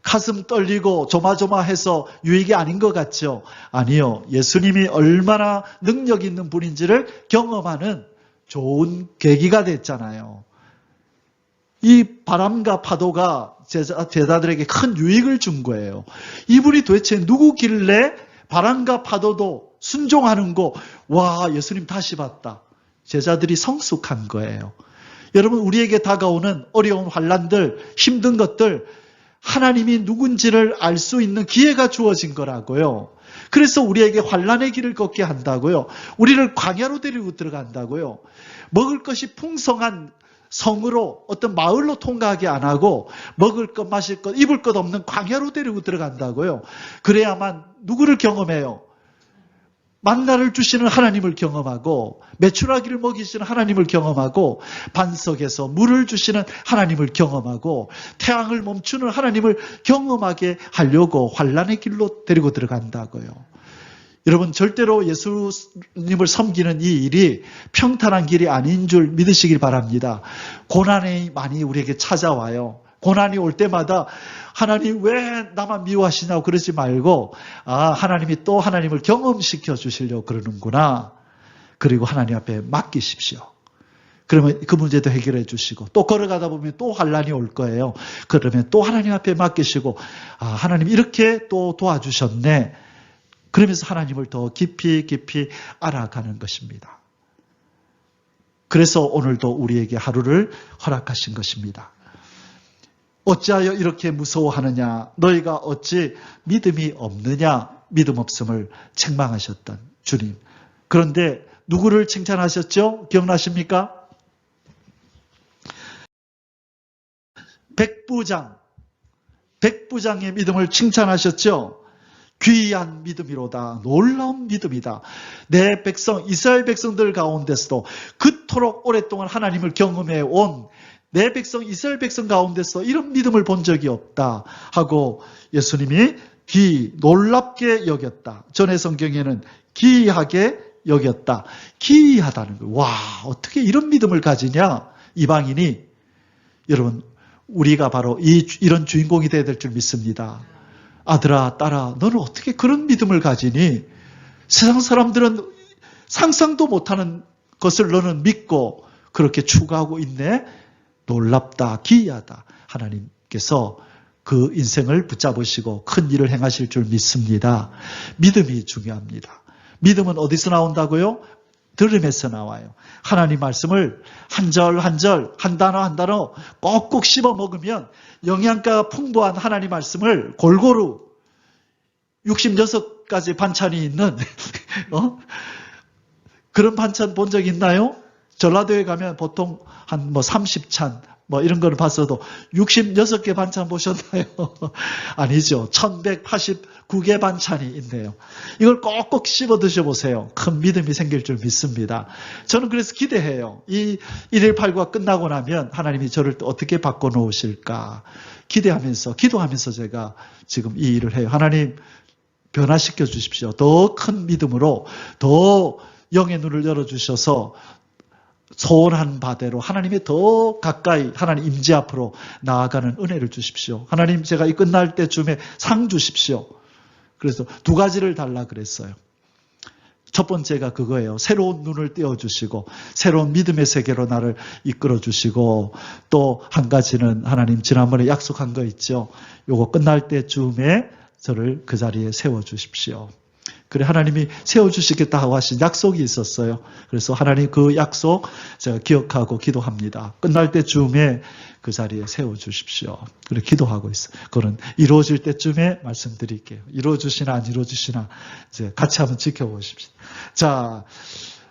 S2: 가슴 떨리고 조마조마해서 유익이 아닌 것 같죠? 아니요. 예수님이 얼마나 능력 있는 분인지를 경험하는 좋은 계기가 됐잖아요. 이 바람과 파도가 제자들에게 큰 유익을 준 거예요. 이분이 도대체 누구길래 바람과 파도도 순종하는 거, 와, 예수님 다시 봤다. 제자들이 성숙한 거예요. 여러분, 우리에게 다가오는 어려운 환난들, 힘든 것들, 하나님이 누군지를 알 수 있는 기회가 주어진 거라고요. 그래서 우리에게 환난의 길을 걷게 한다고요. 우리를 광야로 데리고 들어간다고요. 먹을 것이 풍성한 성으로, 어떤 마을로 통과하게 안 하고 먹을 것, 마실 것, 입을 것 없는 광야로 데리고 들어간다고요. 그래야만 누구를 경험해요? 만나를 주시는 하나님을 경험하고, 메추라기를 먹이시는 하나님을 경험하고, 반석에서 물을 주시는 하나님을 경험하고, 태양을 멈추는 하나님을 경험하게 하려고 환난의 길로 데리고 들어간다고요. 여러분, 절대로 예수님을 섬기는 이 일이 평탄한 길이 아닌 줄 믿으시길 바랍니다. 고난이 많이 우리에게 찾아와요. 고난이 올 때마다 하나님 왜 나만 미워하시냐고 그러지 말고, 아, 하나님이 또 하나님을 경험시켜 주시려고 그러는구나. 그리고 하나님 앞에 맡기십시오. 그러면 그 문제도 해결해 주시고, 또 걸어가다 보면 또 환난이 올 거예요. 그러면 또 하나님 앞에 맡기시고, 아, 하나님 이렇게 또 도와주셨네. 그러면서 하나님을 더 깊이 알아가는 것입니다. 그래서 오늘도 우리에게 하루를 허락하신 것입니다. 어찌하여 이렇게 무서워하느냐? 너희가 어찌 믿음이 없느냐? 믿음 없음을 책망하셨던 주님. 그런데 누구를 칭찬하셨죠? 기억나십니까? 백부장의 믿음을 칭찬하셨죠? 귀한 믿음이로다. 놀라운 믿음이다. 내 백성, 이스라엘 백성들 가운데서도 그토록 오랫동안 하나님을 경험해 온 내 백성, 이스라엘 백성 가운데서 이런 믿음을 본 적이 없다 하고 예수님이 놀랍게 여겼다. 전의 성경에는 기이하게 여겼다. 기이하다는 거예요. 와, 어떻게 이런 믿음을 가지냐? 이방인이. 여러분, 우리가 바로 이런 주인공이 되어야 될 줄 믿습니다. 아들아, 딸아, 너는 어떻게 그런 믿음을 가지니? 세상 사람들은 상상도 못하는 것을 너는 믿고 그렇게 추구하고 있네? 놀랍다, 기이하다. 하나님께서 그 인생을 붙잡으시고 큰 일을 행하실 줄 믿습니다. 믿음이 중요합니다. 믿음은 어디서 나온다고요? 들음에서 나와요. 하나님 말씀을 한 절 한 절, 한 단어 한 단어 꼭꼭 씹어 먹으면 영양가가 풍부한 하나님 말씀을 골고루 66가지 반찬이 있는 그런 반찬 본 적 있나요? 전라도에 가면 보통 한 30찬 이런 거를 봤어도 66개 반찬 보셨나요? 아니죠. 1189개 반찬이 있네요. 이걸 꼭꼭 씹어 드셔보세요. 큰 믿음이 생길 줄 믿습니다. 저는 그래서 기대해요. 이 118과 끝나고 나면 하나님이 저를 또 어떻게 바꿔놓으실까 기대하면서, 기도하면서 제가 지금 이 일을 해요. 하나님 변화시켜 주십시오. 더 큰 믿음으로 더 영의 눈을 열어주셔서 소원한 바대로 하나님의 더 가까이 하나님 임재 앞으로 나아가는 은혜를 주십시오. 하나님, 제가 이 끝날 때쯤에 상 주십시오. 그래서 2가지를 달라 그랬어요. 첫 번째가 그거예요. 새로운 눈을 띄워주시고 새로운 믿음의 세계로 나를 이끌어주시고, 또 한 가지는 하나님 지난번에 약속한 거 있죠. 요거 끝날 때쯤에 저를 그 자리에 세워주십시오. 그래, 하나님이 세워주시겠다 하고 하신 약속이 있었어요. 그래서 하나님 그 약속 제가 기억하고 기도합니다. 끝날 때쯤에 그 자리에 세워주십시오. 그래, 기도하고 있어요. 그건 이루어질 때쯤에 말씀드릴게요. 이루어주시나 안 이루어주시나 이제 같이 한번 지켜보십시오. 자,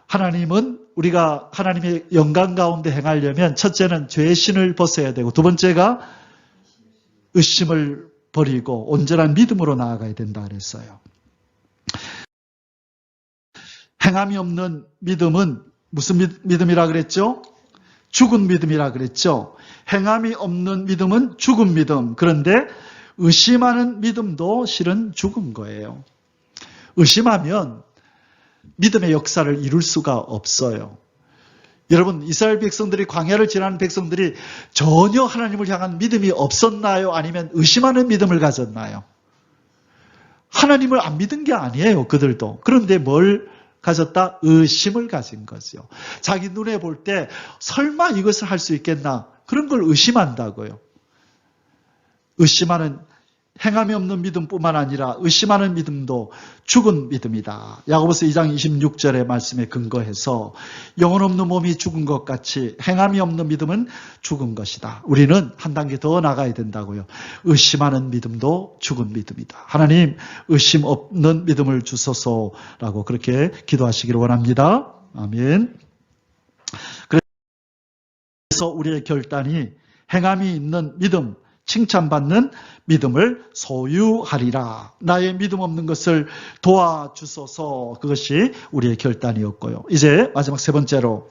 S2: 하나님은 우리가 하나님의 영광 가운데 행하려면 첫째는 죄신을 벗어야 되고, 두 번째가 의심을 버리고 온전한 믿음으로 나아가야 된다 그랬어요. 행함이 없는 믿음은 무슨 믿음이라 그랬죠? 죽은 믿음이라 그랬죠. 행함이 없는 믿음은 죽은 믿음. 그런데 의심하는 믿음도 실은 죽은 거예요. 의심하면 믿음의 역사를 이룰 수가 없어요. 여러분, 이스라엘 백성들이, 광야를 지나는 백성들이 전혀 하나님을 향한 믿음이 없었나요? 아니면 의심하는 믿음을 가졌나요? 하나님을 안 믿은 게 아니에요, 그들도. 그런데 뭘 가졌다? 의심을 가진 거죠. 자기 눈에 볼 때 설마 이것을 할 수 있겠나? 그런 걸 의심한다고요. 의심하는, 행함이 없는 믿음뿐만 아니라 의심하는 믿음도 죽은 믿음이다. 야고보서 2장 26절의 말씀에 근거해서 영혼 없는 몸이 죽은 것 같이 행함이 없는 믿음은 죽은 것이다. 우리는 한 단계 더 나가야 된다고요. 의심하는 믿음도 죽은 믿음이다. 하나님, 의심 없는 믿음을 주소서라고 그렇게 기도하시기를 원합니다. 아멘. 그래서 우리의 결단이 행함이 있는 믿음, 칭찬받는 믿음을 소유하리라. 나의 믿음 없는 것을 도와주소서. 그것이 우리의 결단이었고요. 이제 마지막 세 번째로,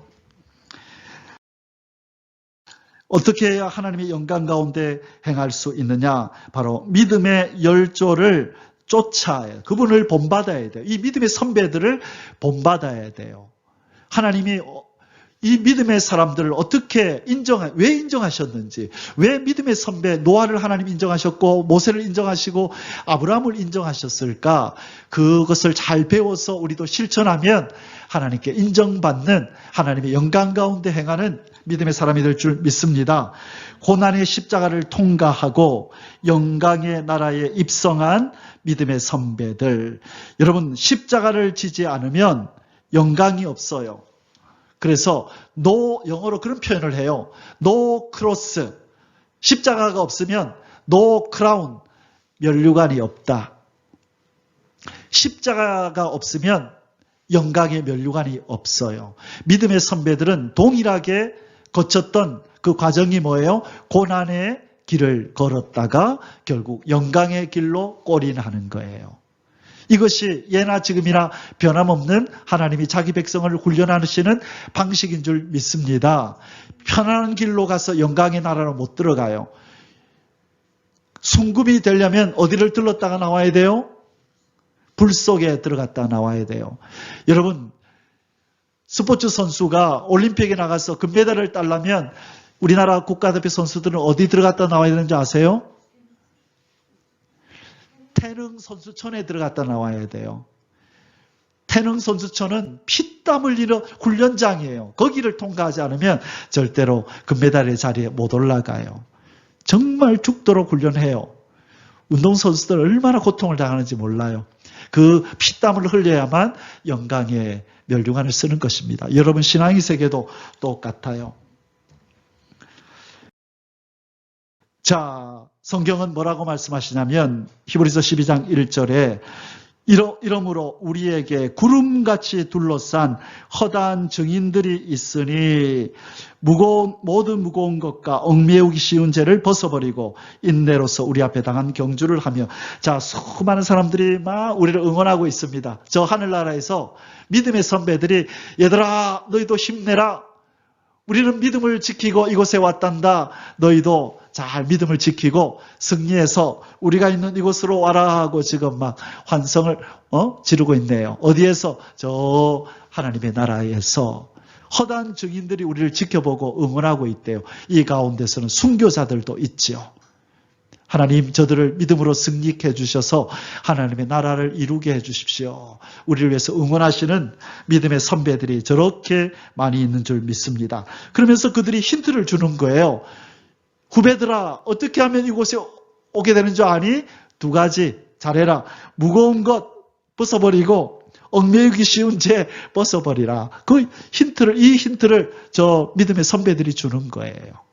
S2: 어떻게 해야 하나님의 영광 가운데 행할 수 있느냐? 바로 믿음의 열조를 쫓아야, 그분을 본받아야 돼요. 이 믿음의 선배들을 본받아야 돼요. 하나님이 이 믿음의 사람들을 어떻게 왜 인정하셨는지, 왜 믿음의 선배 노아를 하나님 인정하셨고 모세를 인정하시고 아브라함을 인정하셨을까? 그것을 잘 배워서 우리도 실천하면 하나님께 인정받는, 하나님의 영광 가운데 행하는 믿음의 사람이 될 줄 믿습니다. 고난의 십자가를 통과하고 영광의 나라에 입성한 믿음의 선배들. 여러분, 십자가를 지지 않으면 영광이 없어요. 그래서 영어로 그런 표현을 해요. No cross. 십자가가 없으면 no crown. 면류관이 없다. 십자가가 없으면 영광의 면류관이 없어요. 믿음의 선배들은 동일하게 거쳤던 그 과정이 뭐예요? 고난의 길을 걸었다가 결국 영광의 길로 골인하는 거예요. 이것이 예나 지금이나 변함없는 하나님이 자기 백성을 훈련하시는 방식인 줄 믿습니다. 편안한 길로 가서 영광의 나라로 못 들어가요. 순금이 되려면 어디를 들렀다가 나와야 돼요? 불 속에 들어갔다 나와야 돼요. 여러분, 스포츠 선수가 올림픽에 나가서 금메달을 따려면 우리나라 국가대표 선수들은 어디 들어갔다 나와야 되는지 아세요? 태릉 선수촌에 들어갔다 나와야 돼요. 태릉 선수촌은 피땀 흘리는 훈련장이에요. 거기를 통과하지 않으면 절대로 금메달의 자리에 못 올라가요. 정말 죽도록 훈련해요. 운동선수들 얼마나 고통을 당하는지 몰라요. 그 피땀을 흘려야만 영광의 멸류관을 쓰는 것입니다. 여러분, 신앙의 세계도 똑같아요. 자, 성경은 뭐라고 말씀하시냐면 히브리서 12장 1절에 이러므로 우리에게 구름같이 둘러싼 허다한 증인들이 있으니 모든 무거운 것과 얽매우기 쉬운 죄를 벗어버리고 인내로서 우리 앞에 당한 경주를 하며. 자, 수많은 사람들이 막 우리를 응원하고 있습니다. 저 하늘나라에서 믿음의 선배들이 얘들아 너희도 힘내라. 우리는 믿음을 지키고 이곳에 왔단다. 너희도 잘 믿음을 지키고 승리해서 우리가 있는 이곳으로 와라 하고 지금 막 환성을 지르고 있네요. 어디에서? 저 하나님의 나라에서 허다한 증인들이 우리를 지켜보고 응원하고 있대요. 이 가운데서는 순교자들도 있지요. 하나님, 저들을 믿음으로 승리케 해주셔서 하나님의 나라를 이루게 해주십시오. 우리를 위해서 응원하시는 믿음의 선배들이 저렇게 많이 있는 줄 믿습니다. 그러면서 그들이 힌트를 주는 거예요. 후배들아, 어떻게 하면 이곳에 오게 되는 줄 아니? 두 가지 잘해라. 무거운 것 벗어버리고 얽매이기 쉬운 죄 벗어버리라. 이 힌트를 저 믿음의 선배들이 주는 거예요.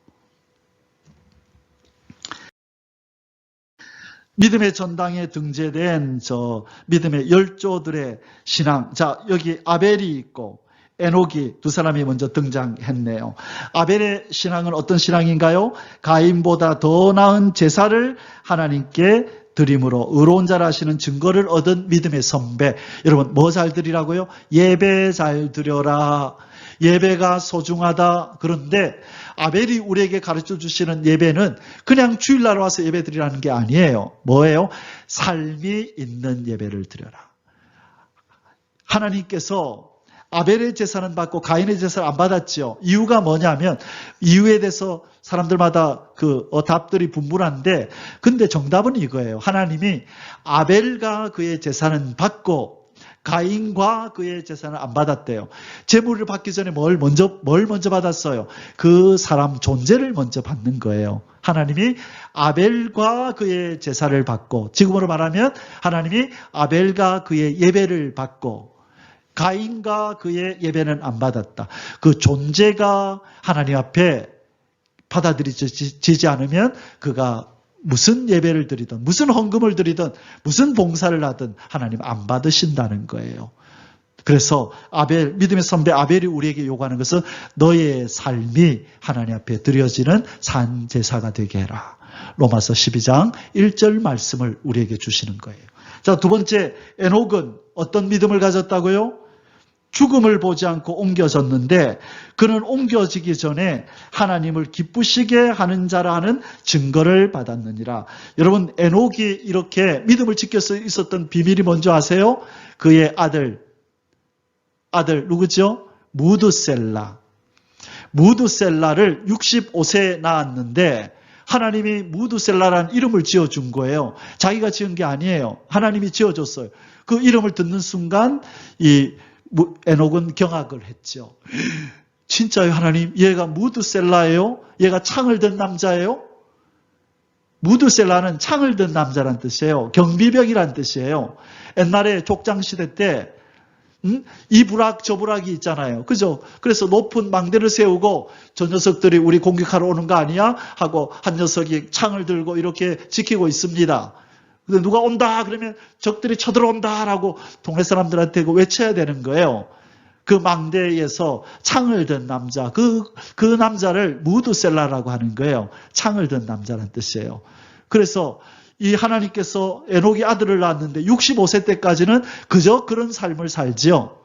S2: 믿음의 전당에 등재된 저 믿음의 열조들의 신앙. 자, 여기 아벨이 있고 에녹이 두 사람이 먼저 등장했네요. 아벨의 신앙은 어떤 신앙인가요? 가인보다 더 나은 제사를 하나님께 드림으로 의로운 자라 하시는 증거를 얻은 믿음의 선배. 여러분, 뭐 잘 드리라고요? 예배 잘 드려라. 예배가 소중하다. 그런데 아벨이 우리에게 가르쳐 주시는 예배는 그냥 주일날 와서 예배 드리라는 게 아니에요. 뭐예요? 삶이 있는 예배를 드려라. 하나님께서 아벨의 제사는 받고 가인의 제사를 안 받았죠. 이유가 뭐냐면 이유에 대해서 사람들마다 답들이 분분한데 근데 정답은 이거예요. 하나님이 아벨과 그의 제사는 받고 가인과 그의 제사는 안 받았대요. 제물을 받기 전에 뭘 먼저 받았어요? 그 사람 존재를 먼저 받는 거예요. 하나님이 아벨과 그의 제사를 받고 지금으로 말하면 하나님이 아벨과 그의 예배를 받고 가인과 그의 예배는 안 받았다. 그 존재가 하나님 앞에 받아들여지지 않으면 그가 무슨 예배를 드리든 무슨 헌금을 드리든 무슨 봉사를 하든 하나님 안 받으신다는 거예요. 그래서 믿음의 선배 아벨이 우리에게 요구하는 것은 너의 삶이 하나님 앞에 드려지는 산 제사가 되게 해라. 로마서 12장 1절 말씀을 우리에게 주시는 거예요. 자, 두 번째, 에녹은 어떤 믿음을 가졌다고요? 죽음을 보지 않고 옮겨졌는데 그는 옮겨지기 전에 하나님을 기쁘시게 하는 자라 하는 증거를 받았느니라. 여러분, 에녹이 이렇게 믿음을 지켜서 있었던 비밀이 뭔지 아세요? 그의 아들 누구죠? 무드셀라를 65세에 낳았는데 하나님이 무드셀라라는 이름을 지어준 거예요. 자기가 지은 게 아니에요. 하나님이 지어줬어요. 그 이름을 듣는 순간 에녹은 경악을 했죠. 진짜요, 하나님? 얘가 무드셀라예요? 얘가 창을 든 남자예요? 무드셀라는 창을 든 남자란 뜻이에요. 경비병이란 뜻이에요. 옛날에 족장시대 때 이 부락 저 부락이 있잖아요. 그죠? 그래서 높은 망대를 세우고 저 녀석들이 우리 공격하러 오는 거 아니야? 하고 한 녀석이 창을 들고 이렇게 지키고 있습니다. 근데 누가 온다 그러면 적들이 쳐들어온다라고 동네 사람들한테 외쳐야 되는 거예요. 그 망대에서 창을 든 남자, 그 남자를 무드셀라라고 하는 거예요. 창을 든 남자라는 뜻이에요. 그래서 이 하나님께서 에녹이 아들을 낳았는데 65세 때까지는 그저 그런 삶을 살지요.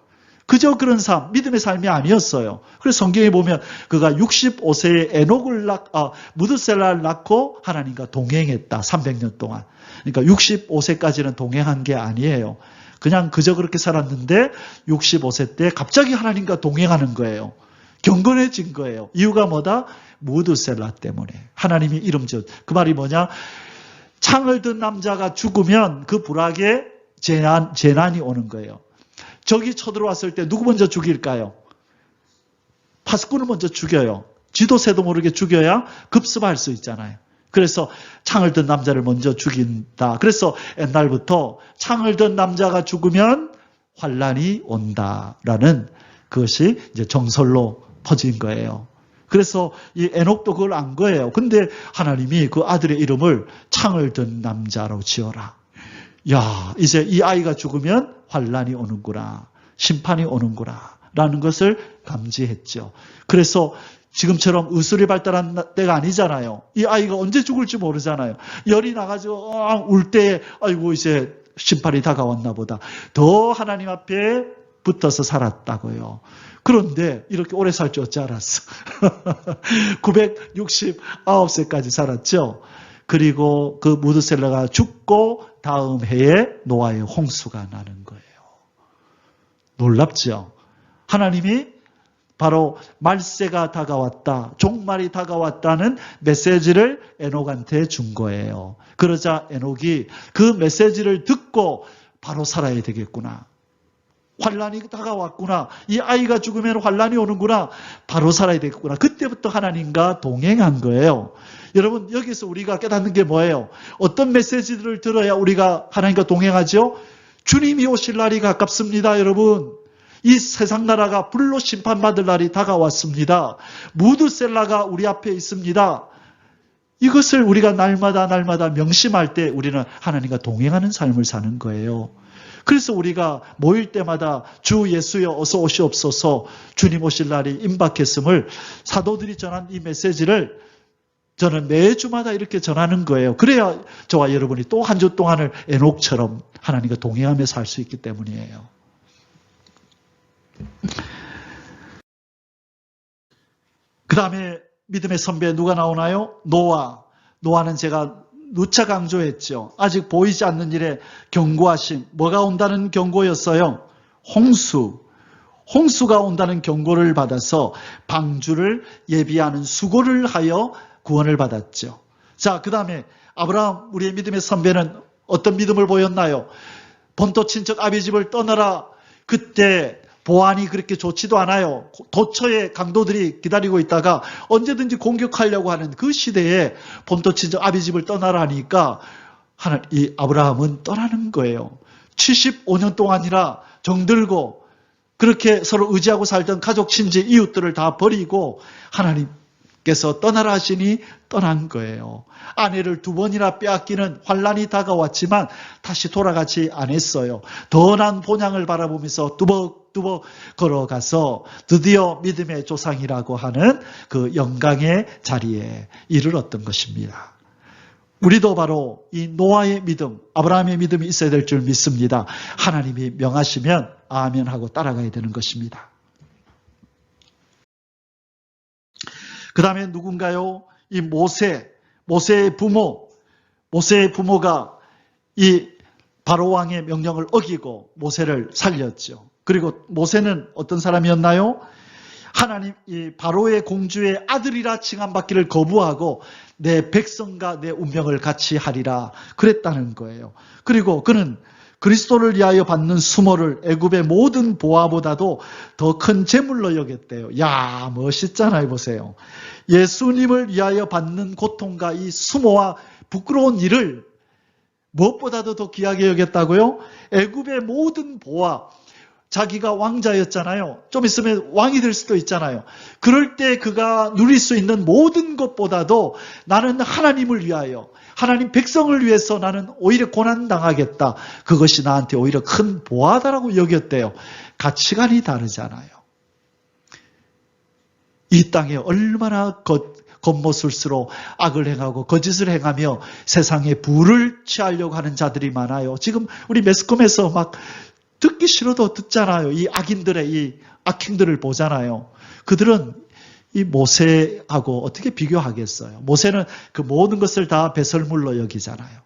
S2: 그저 그런 삶, 믿음의 삶이 아니었어요. 그래서 성경에 보면 그가 65세에 무드셀라를 낳고 하나님과 동행했다. 300년 동안. 그러니까 65세까지는 동행한 게 아니에요. 그냥 그저 그렇게 살았는데 65세 때 갑자기 하나님과 동행하는 거예요. 경건해진 거예요. 이유가 뭐다? 무드셀라 때문에. 하나님이 이름 지었. 그 말이 뭐냐? 창을 든 남자가 죽으면 그 불악에 재난이 오는 거예요. 적이 쳐들어왔을 때 누구 먼저 죽일까요? 파수꾼을 먼저 죽여요. 지도새도 모르게 죽여야 급습할 수 있잖아요. 그래서 창을 든 남자를 먼저 죽인다. 그래서 옛날부터 창을 든 남자가 죽으면 환란이 온다라는 그것이 이제 정설로 퍼진 거예요. 그래서 이 에녹도 그걸 안 거예요. 근데 하나님이 그 아들의 이름을 창을 든 남자로 지어라. 야, 이제 이 아이가 죽으면 환란이 오는구나. 심판이 오는구나. 라는 것을 감지했죠. 그래서 지금처럼 의술이 발달한 때가 아니잖아요. 이 아이가 언제 죽을지 모르잖아요. 열이 나가지고 울 때 아이고 이제 심판이 다가왔나 보다. 더 하나님 앞에 붙어서 살았다고요. 그런데 이렇게 오래 살 줄 어찌 알았어. 969세까지 살았죠. 그리고 그 무드셀라가 죽고 다음 해에 노아의 홍수가 나는 거예요. 놀랍죠. 하나님이 바로 말세가 다가왔다, 종말이 다가왔다는 메시지를 에녹한테 준 거예요. 그러자 에녹이 그 메시지를 듣고 바로 살아야 되겠구나. 환란이 다가왔구나. 이 아이가 죽으면 환란이 오는구나. 바로 살아야 되겠구나. 그때부터 하나님과 동행한 거예요. 여러분, 여기서 우리가 깨닫는 게 뭐예요? 어떤 메시지들을 들어야 우리가 하나님과 동행하죠? 주님이 오실 날이 가깝습니다, 여러분. 이 세상 나라가 불로 심판받을 날이 다가왔습니다. 무드셀라가 우리 앞에 있습니다. 이것을 우리가 날마다 명심할 때 우리는 하나님과 동행하는 삶을 사는 거예요. 그래서 우리가 모일 때마다 주 예수여 어서 오시옵소서, 주님 오실 날이 임박했음을 사도들이 전한 이 메시지를 저는 매주마다 이렇게 전하는 거예요. 그래야 저와 여러분이 또 한 주 동안을 에녹처럼 하나님과 동행하며 살 수 있기 때문이에요. 그 다음에 믿음의 선배 누가 나오나요? 노아. 노아는 제가 누차 강조했죠. 아직 보이지 않는 일에 경고하심. 뭐가 온다는 경고였어요? 홍수. 홍수가 온다는 경고를 받아서 방주를 예비하는 수고를 하여 구원을 받았죠. 자, 그 다음에 아브라함, 우리의 믿음의 선배는 어떤 믿음을 보였나요? 본토 친척 아비 집을 떠나라. 그때 보안이 그렇게 좋지도 않아요. 도처에 강도들이 기다리고 있다가 언제든지 공격하려고 하는 그 시대에 본토 친척 아비 집을 떠나라 하니까 이 아브라함은 떠나는 거예요. 75년 동안이나 정들고 그렇게 서로 의지하고 살던 가족, 친지, 이웃들을 다 버리고 하나님께서 떠나라 하시니 떠난 거예요. 아내를 2번이나 빼앗기는 환란이 다가왔지만 다시 돌아가지 않았어요. 더 난 본향을 바라보면서 뚜벅뚜벅 걸어가서 드디어 믿음의 조상이라고 하는 그 영광의 자리에 이르렀던 것입니다. 우리도 바로 이 노아의 믿음, 아브라함의 믿음이 있어야 될 줄 믿습니다. 하나님이 명하시면 아멘 하고 따라가야 되는 것입니다. 그 다음에 누군가요? 이 모세의 부모가 이 바로왕의 명령을 어기고 모세를 살렸죠. 그리고 모세는 어떤 사람이었나요? 하나님, 이 바로의 공주의 아들이라 칭함받기를 거부하고 내 백성과 내 운명을 같이 하리라 그랬다는 거예요. 그리고 그는 그리스도를 위하여 받는 수모를 애굽의 모든 보화보다도 더 큰 재물로 여겼대요. 야, 멋있잖아요. 보세요. 예수님을 위하여 받는 고통과 이 수모와 부끄러운 일을 무엇보다도 더 귀하게 여겼다고요? 애굽의 모든 보화, 자기가 왕자였잖아요. 좀 있으면 왕이 될 수도 있잖아요. 그럴 때 그가 누릴 수 있는 모든 것보다도 나는 하나님을 위하여, 하나님 백성을 위해서 나는 오히려 고난당하겠다. 그것이 나한테 오히려 큰 보화다라고 여겼대요. 가치관이 다르잖아요. 이 땅에 얼마나 겉모술수로 악을 행하고 거짓을 행하며 세상에 부를 취하려고 하는 자들이 많아요. 지금 우리 매스컴에서 막 듣기 싫어도 듣잖아요. 이 악인들의 이 악행들을 보잖아요. 그들은 이 모세하고 어떻게 비교하겠어요? 모세는 그 모든 것을 다 배설물로 여기잖아요.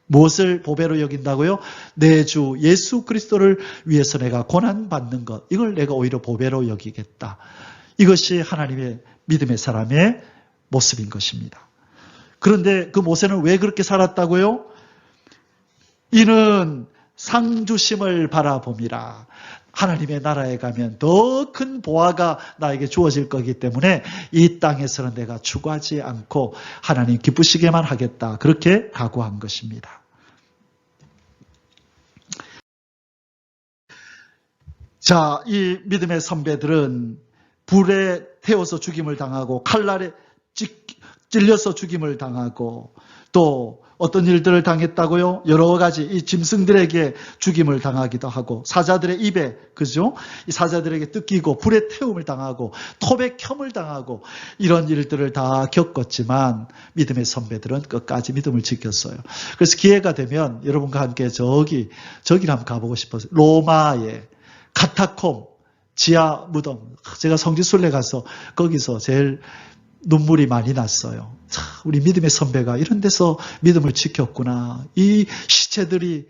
S2: 무엇을 보배로 여긴다고요? 내 주 예수 그리스도를 위해서 내가 고난받는 것, 이걸 내가 오히려 보배로 여기겠다. 이것이 하나님의 믿음의 사람의 모습인 것입니다. 그런데 그 모세는 왜 그렇게 살았다고요? 이는 상주심을 바라봄이라. 하나님의 나라에 가면 더 큰 보화가 나에게 주어질 거기 때문에 이 땅에서는 내가 추구하지 않고 하나님 기쁘시게만 하겠다. 그렇게 각오한 것입니다. 자, 이 믿음의 선배들은 불에 태워서 죽임을 당하고 칼날에 찔려서 죽임을 당하고 또 어떤 일들을 당했다고요? 여러 가지 이 짐승들에게 죽임을 당하기도 하고 사자들의 입에, 그죠? 이 사자들에게 뜯기고 불에 태움을 당하고 톱에 켬을 당하고 이런 일들을 다 겪었지만 믿음의 선배들은 끝까지 믿음을 지켰어요. 그래서 기회가 되면 여러분과 함께 저기를 한번 가보고 싶어서 로마의 카타콤 지하 무덤, 제가 성지순례 가서 거기서 제일 눈물이 많이 났어요. 자, 우리 믿음의 선배가 이런 데서 믿음을 지켰구나. 이 시체들이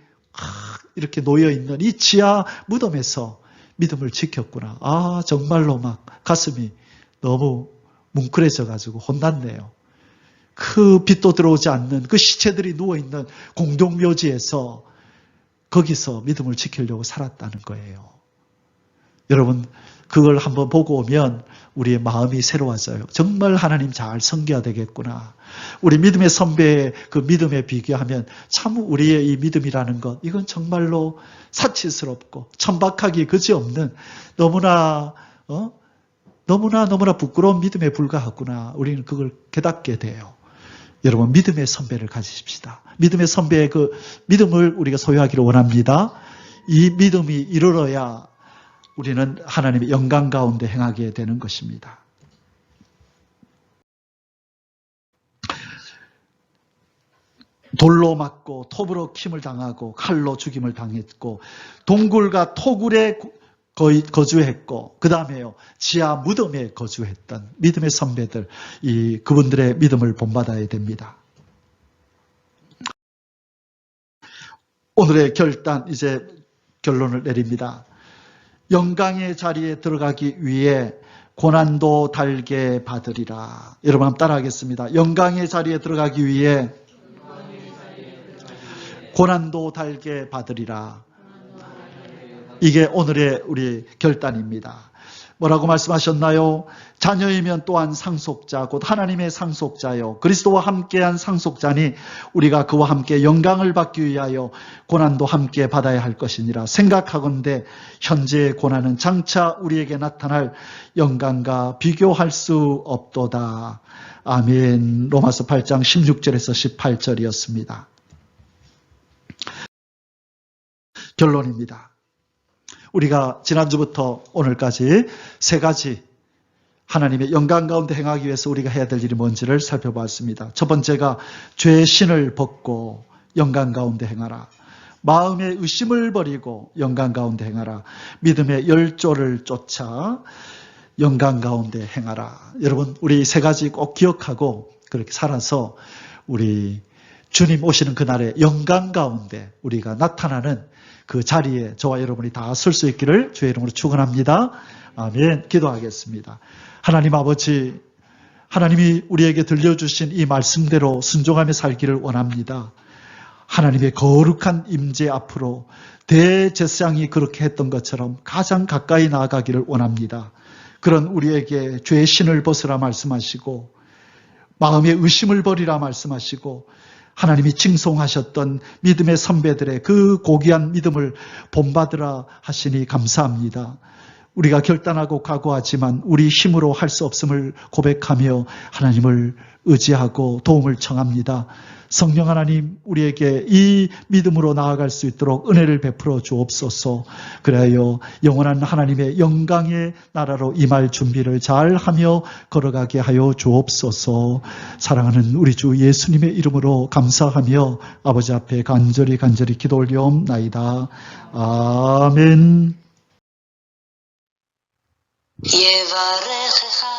S2: 이렇게 놓여있는 이 지하 무덤에서 믿음을 지켰구나. 아, 정말로 막 가슴이 너무 뭉클해져가지고 혼났네요. 그 빛도 들어오지 않는 그 시체들이 누워있는 공동묘지에서 거기서 믿음을 지키려고 살았다는 거예요. 여러분, 그걸 한번 보고 오면 우리의 마음이 새로워져요. 정말 하나님 잘 섬겨야 되겠구나. 우리 믿음의 선배의 그 믿음에 비교하면 참 우리의 이 믿음이라는 것, 이건 정말로 사치스럽고 천박하기 그지없는 너무나 부끄러운 믿음에 불과하구나. 우리는 그걸 깨닫게 돼요. 여러분, 믿음의 선배를 가지십시다. 믿음의 선배의 그 믿음을 우리가 소유하기를 원합니다. 이 믿음이 이르러야 우리는 하나님의 영광 가운데 행하게 되는 것입니다. 돌로 맞고 톱으로 킴을 당하고 칼로 죽임을 당했고 동굴과 토굴에 거주했고 그 다음에요 지하 무덤에 거주했던 믿음의 선배들 그분들의 믿음을 본받아야 됩니다. 오늘의 결단 이제 결론을 내립니다. 영광의 자리에 들어가기 위해 고난도 달게 받으리라. 여러분 한번 따라하겠습니다. 영광의 자리에 들어가기 위해 고난도 달게 받으리라. 이게 오늘의 우리 결단입니다. 뭐라고 말씀하셨나요? 자녀이면 또한 상속자, 곧 하나님의 상속자요. 그리스도와 함께한 상속자니 우리가 그와 함께 영광을 받기 위하여 고난도 함께 받아야 할 것이니라. 생각하건대 현재의 고난은 장차 우리에게 나타날 영광과 비교할 수 없도다. 아멘. 로마서 8장 16절에서 18절이었습니다. 결론입니다. 우리가 지난주부터 오늘까지 세 가지 하나님의 영광 가운데 행하기 위해서 우리가 해야 될 일이 뭔지를 살펴봤습니다. 첫 번째가 죄의 신을 벗고 영광 가운데 행하라. 마음의 의심을 버리고 영광 가운데 행하라. 믿음의 열조를 쫓아 영광 가운데 행하라. 여러분 우리 세 가지 꼭 기억하고 그렇게 살아서 우리 주님 오시는 그날의 영광 가운데 우리가 나타나는 그 자리에 저와 여러분이 다 설 수 있기를 주의 이름으로 축원합니다. 아멘. 기도하겠습니다. 하나님 아버지, 하나님이 우리에게 들려주신 이 말씀대로 순종하며 살기를 원합니다. 하나님의 거룩한 임재 앞으로 대제사장이 그렇게 했던 것처럼 가장 가까이 나아가기를 원합니다. 그런 우리에게 죄의 신을 벗으라 말씀하시고 마음의 의심을 버리라 말씀하시고 하나님이 칭송하셨던 믿음의 선배들의 그 고귀한 믿음을 본받으라 하시니 감사합니다. 우리가 결단하고 각오하지만 우리 힘으로 할 수 없음을 고백하며 하나님을 의지하고 도움을 청합니다. 성령 하나님 우리에게 이 믿음으로 나아갈 수 있도록 은혜를 베풀어 주옵소서. 그래요 영원한 하나님의 영광의 나라로 임할 준비를 잘하며 걸어가게 하여 주옵소서. 사랑하는 우리 주 예수님의 이름으로 감사하며 아버지 앞에 간절히 기도 올리옵나이다. 아멘.
S1: יברכך